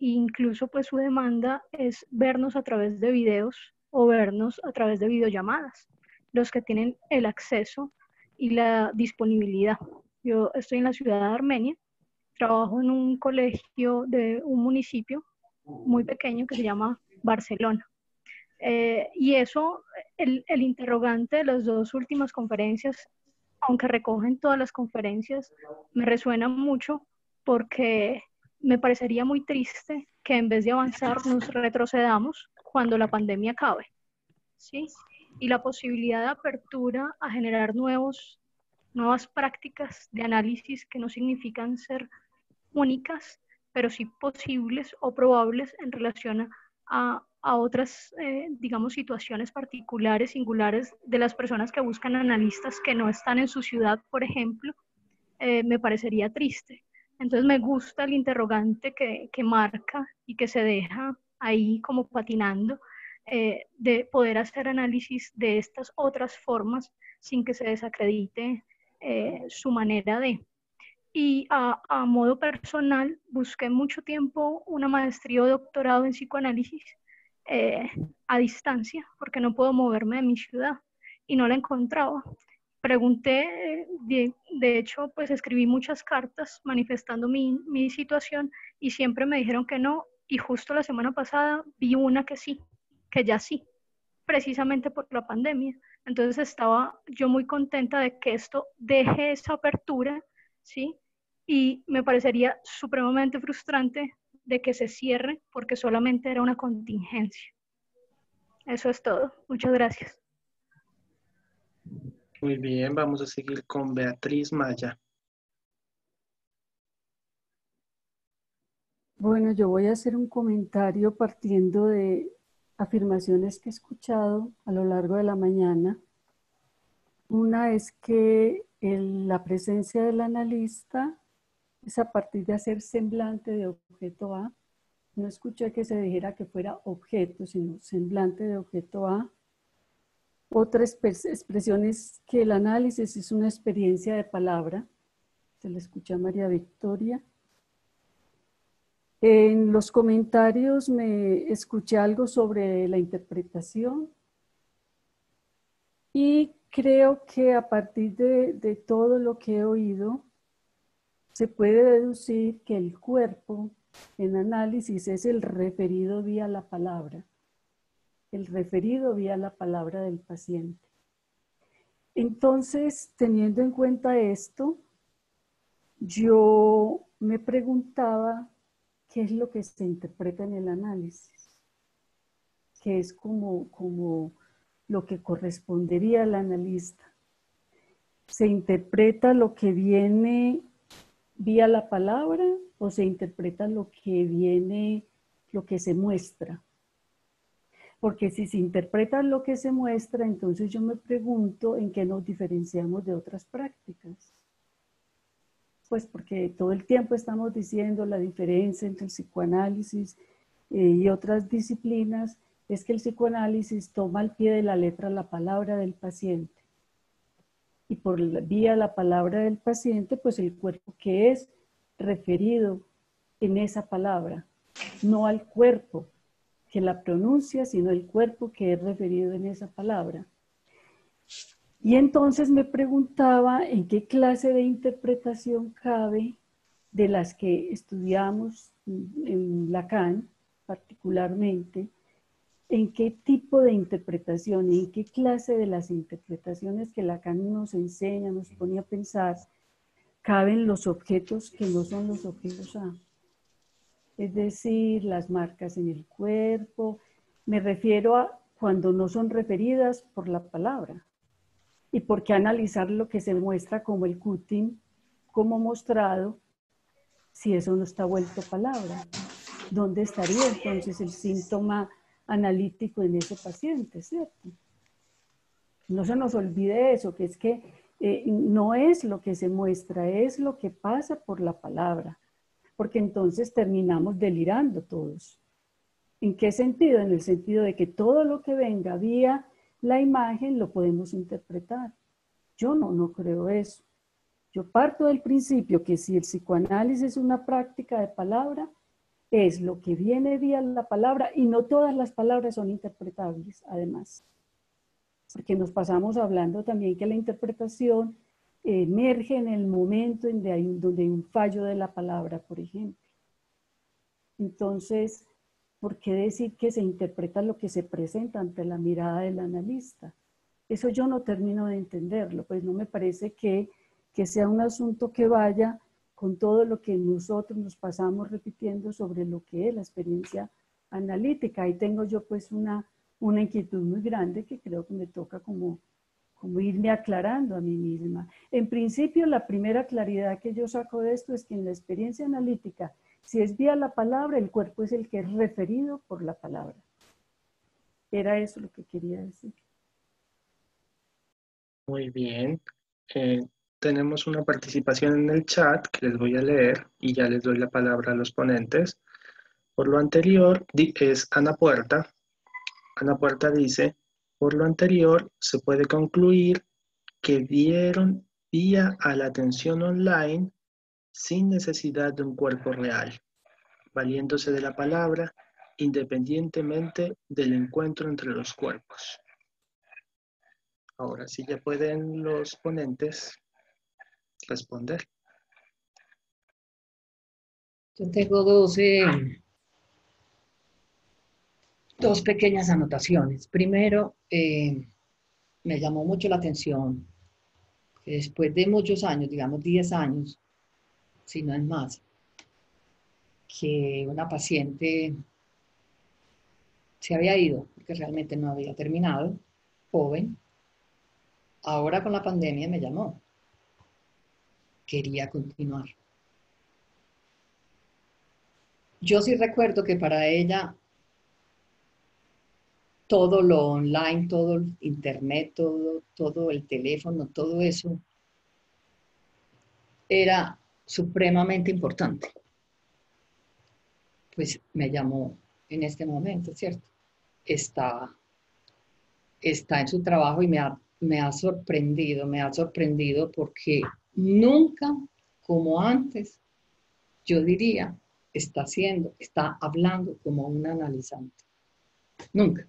incluso pues su demanda, es vernos a través de videos o vernos a través de videollamadas, los que tienen el acceso y la disponibilidad. Yo estoy en la ciudad de Armenia, trabajo en un colegio de un municipio muy pequeño que se llama Barcelona. Y eso, el interrogante de las dos últimas conferencias, aunque recogen todas las conferencias, me resuena mucho porque me parecería muy triste que en vez de avanzar nos retrocedamos cuando la pandemia acabe, ¿sí? Y la posibilidad de apertura a generar nuevas prácticas de análisis que no significan ser únicas, pero sí posibles o probables en relación a otras, digamos, situaciones particulares, singulares de las personas que buscan analistas que no están en su ciudad, por ejemplo, me parecería triste. Entonces me gusta el interrogante que marca y que se deja ahí como patinando, de poder hacer análisis de estas otras formas sin que se desacredite su manera de. Y a modo personal, busqué mucho tiempo una maestría o doctorado en psicoanálisis a distancia, porque no puedo moverme de mi ciudad, y no la encontraba. Pregunté, de hecho, pues escribí muchas cartas manifestando mi situación, y siempre me dijeron que no, y justo la semana pasada vi una que sí, que ya sí, precisamente por la pandemia. Entonces estaba yo muy contenta de que esto deje esa apertura, ¿sí? Y me parecería supremamente frustrante de que se cierre porque solamente era una contingencia. Eso es todo. Muchas gracias. Muy bien, vamos a seguir con Beatriz Maya. Bueno, yo voy a hacer un comentario partiendo de afirmaciones que he escuchado a lo largo de la mañana. Una es que la presencia del analista es a partir de hacer semblante de objeto A. No escuché que se dijera que fuera objeto, sino semblante de objeto A. Otra expresión es que el análisis es una experiencia de palabra. Se le escucha a María Victoria. En los comentarios me escuché algo sobre la interpretación y creo que a partir de todo lo que he oído, se puede deducir que el cuerpo en análisis es el referido vía la palabra, el referido vía la palabra del paciente. Entonces, teniendo en cuenta esto, yo me preguntaba qué es lo que se interpreta en el análisis, que es como lo que correspondería al analista. ¿Se interpreta lo que viene vía la palabra o se interpreta lo que viene, lo que se muestra? Porque si se interpreta lo que se muestra, entonces yo me pregunto en qué nos diferenciamos de otras prácticas. Pues porque todo el tiempo estamos diciendo la diferencia entre el psicoanálisis y otras disciplinas, es que el psicoanálisis toma al pie de la letra la palabra del paciente. Y por vía la palabra del paciente, pues el cuerpo que es referido en esa palabra, no al cuerpo que la pronuncia, sino el cuerpo que es referido en esa palabra. Y entonces me preguntaba en qué clase de interpretación cabe de las que estudiamos en Lacan particularmente, en qué tipo de interpretación, en qué clase de las interpretaciones que Lacan nos enseña, nos pone a pensar, caben los objetos que no son los objetos A. Es decir, las marcas en el cuerpo, me refiero a cuando no son referidas por la palabra. ¿Y por qué analizar lo que se muestra como el cutting, como mostrado, si eso no está vuelto palabra? ¿Dónde estaría entonces el síntoma analítico en ese paciente, cierto? No se nos olvide eso, que es que no es lo que se muestra, es lo que pasa por la palabra, porque entonces terminamos delirando todos. ¿En qué sentido? En el sentido de que todo lo que venga vía la imagen lo podemos interpretar. Yo no creo eso. Yo parto del principio que si el psicoanálisis es una práctica de palabra, es lo que viene vía la palabra, y no todas las palabras son interpretables, además. Porque nos pasamos hablando también que la interpretación emerge en el momento donde hay un fallo de la palabra, por ejemplo. Entonces, ¿por qué decir que se interpreta lo que se presenta ante la mirada del analista? Eso yo no termino de entenderlo, pues no me parece que sea un asunto que vaya con todo lo que nosotros nos pasamos repitiendo sobre lo que es la experiencia analítica. Ahí tengo yo pues una inquietud muy grande que creo que me toca como irme aclarando a mí misma. En principio, la primera claridad que yo saco de esto es que en la experiencia analítica, si es vía la palabra, el cuerpo es el que es referido por la palabra. Era eso lo que quería decir. Muy bien. Tenemos una participación en el chat que les voy a leer y ya les doy la palabra a los ponentes. Por lo anterior, es Ana Puerta. Ana Puerta dice, por lo anterior se puede concluir que dieron vía a la atención online sin necesidad de un cuerpo real, valiéndose de la palabra independientemente del encuentro entre los cuerpos. Ahora sí ya pueden los ponentes responder. Yo tengo dos pequeñas anotaciones. Primero, me llamó mucho la atención que después de muchos años, digamos 10 años, si no es más, que una paciente se había ido, porque realmente no había terminado, joven. Ahora con la pandemia me llamó. Quería continuar. Yo sí recuerdo que para ella todo lo online, todo el internet, todo el teléfono, todo eso era supremamente importante. Pues me llamó en este momento, ¿cierto? Está en su trabajo y me ha sorprendido porque nunca como antes, yo diría, está hablando como un analizante. Nunca.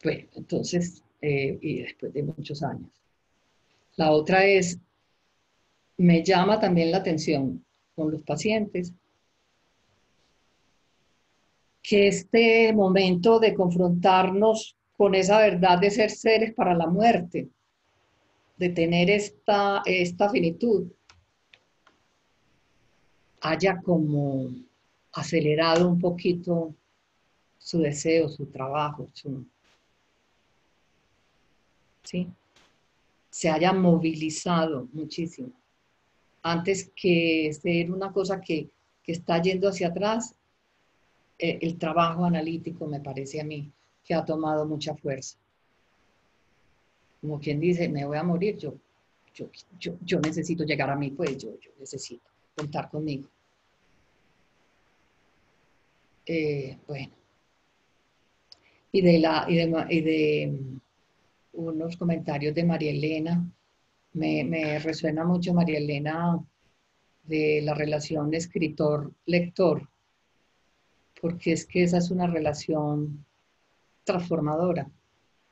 Bueno, entonces, y después de muchos años. La otra es, me llama también la atención con los pacientes que este momento de confrontarnos con esa verdad de ser seres para la muerte, de tener esta finitud, haya como acelerado un poquito su deseo, su trabajo, ¿sí? Se haya movilizado muchísimo. Antes que ser una cosa que está yendo hacia atrás, el trabajo analítico me parece a mí que ha tomado mucha fuerza. Como quien dice, me voy a morir, yo necesito llegar a mí, pues yo necesito contar conmigo. Bueno. Y de unos comentarios de María Elena, me resuena mucho María Elena de la relación escritor-lector, porque es que esa es una relación transformadora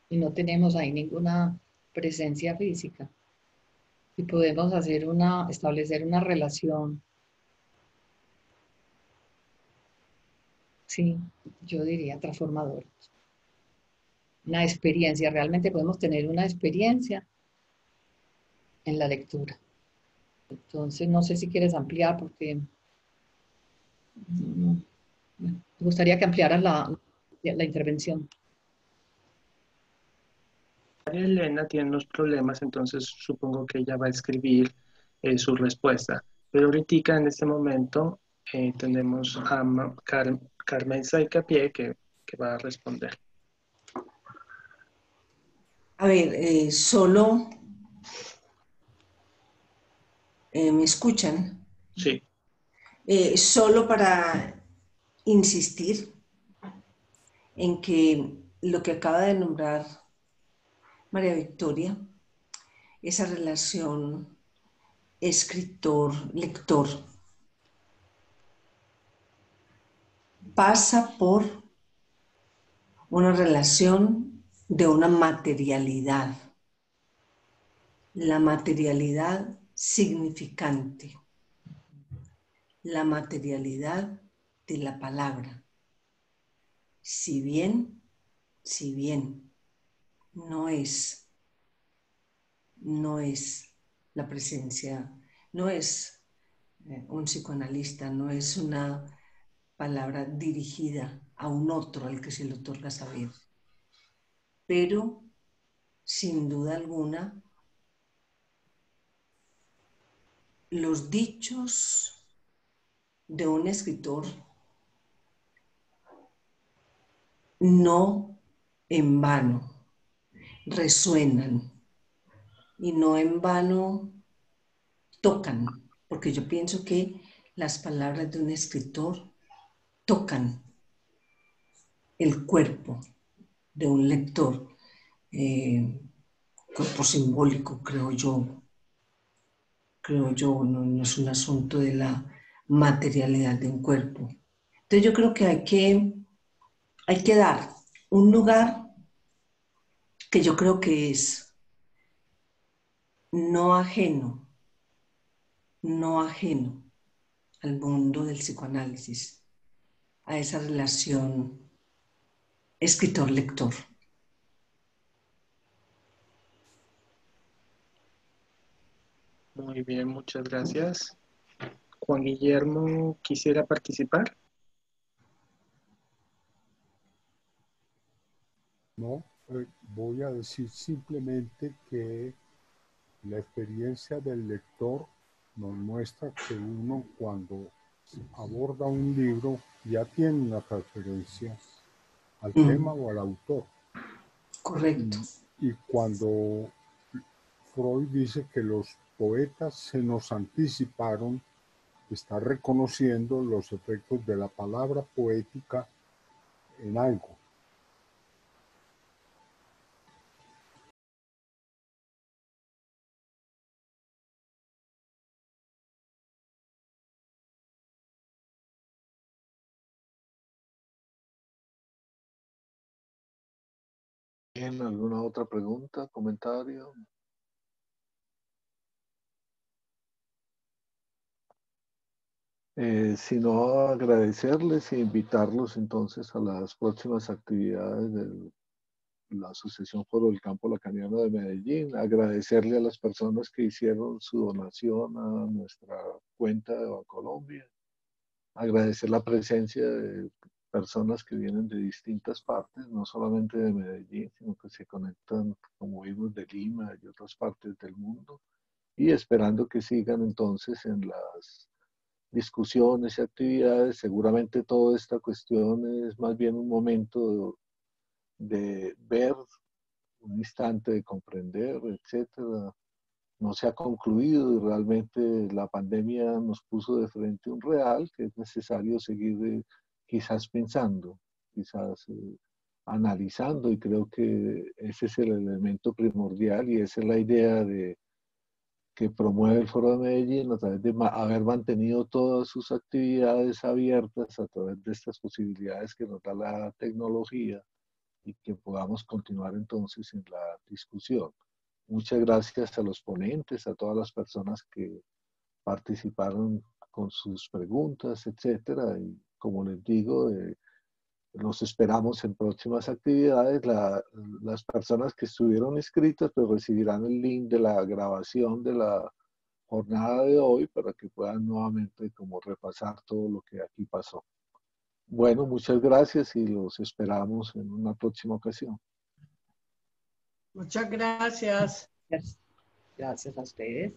y no tenemos ahí ninguna presencia física. Y podemos establecer una relación, sí, yo diría transformadora. Una experiencia, realmente podemos tener una experiencia en la lectura. Entonces, no sé si quieres ampliar porque me gustaría que ampliaras la intervención. María Elena tiene unos problemas, entonces supongo que ella va a escribir su respuesta. Pero ahorita, en este momento, tenemos a Carmen Saicapié que va a responder. A ver, solo... ¿me escuchan? Sí. Solo para insistir en que lo que acaba de nombrar María Victoria, esa relación escritor-lector, pasa por una relación de una materialidad, la materialidad significante, la materialidad de la palabra. Si bien no es la presencia, no es un psicoanalista, no es una palabra dirigida a un otro al que se le otorga saber. Pero, sin duda alguna, los dichos de un escritor no en vano resuenan y no en vano tocan, porque yo pienso que las palabras de un escritor tocan el cuerpo de un lector, cuerpo simbólico, creo yo, no es un asunto de la materialidad de un cuerpo. Entonces yo creo que hay que dar un lugar que yo creo que es no ajeno al mundo del psicoanálisis, a esa relación escritor-lector. Muy bien, muchas gracias. Juan Guillermo, ¿quisiera participar? No, voy a decir simplemente que la experiencia del lector nos muestra que uno cuando aborda un libro ya tiene una referencia al tema o al autor. Correcto. Y cuando Freud dice que los poetas se nos anticiparon, está reconociendo los efectos de la palabra poética en algo. Bien, ¿alguna otra pregunta, comentario? Si no, agradecerles e invitarlos entonces a las próximas actividades de la Asociación Foro del Campo Lacaniano de Medellín. Agradecerle a las personas que hicieron su donación a nuestra cuenta de Bancolombia. Agradecer la presencia de personas que vienen de distintas partes, no solamente de Medellín, sino que se conectan, como vimos, de Lima y otras partes del mundo. Y esperando que sigan entonces en las discusiones y actividades. Seguramente toda esta cuestión es más bien un momento de ver, un instante de comprender, etcétera. No se ha concluido y realmente la pandemia nos puso de frente un real que es necesario seguir quizás pensando, quizás analizando, y creo que ese es el elemento primordial y esa es la idea que promueve el Foro de Medellín a través de haber mantenido todas sus actividades abiertas a través de estas posibilidades que nos da la tecnología y que podamos continuar entonces en la discusión. Muchas gracias a los ponentes, a todas las personas que participaron con sus preguntas, etcétera. Y como les digo, los esperamos en próximas actividades. Las personas que estuvieron inscritas pues recibirán el link de la grabación de la jornada de hoy para que puedan nuevamente como repasar todo lo que aquí pasó. Bueno, muchas gracias y los esperamos en una próxima ocasión. Muchas gracias. Gracias a ustedes.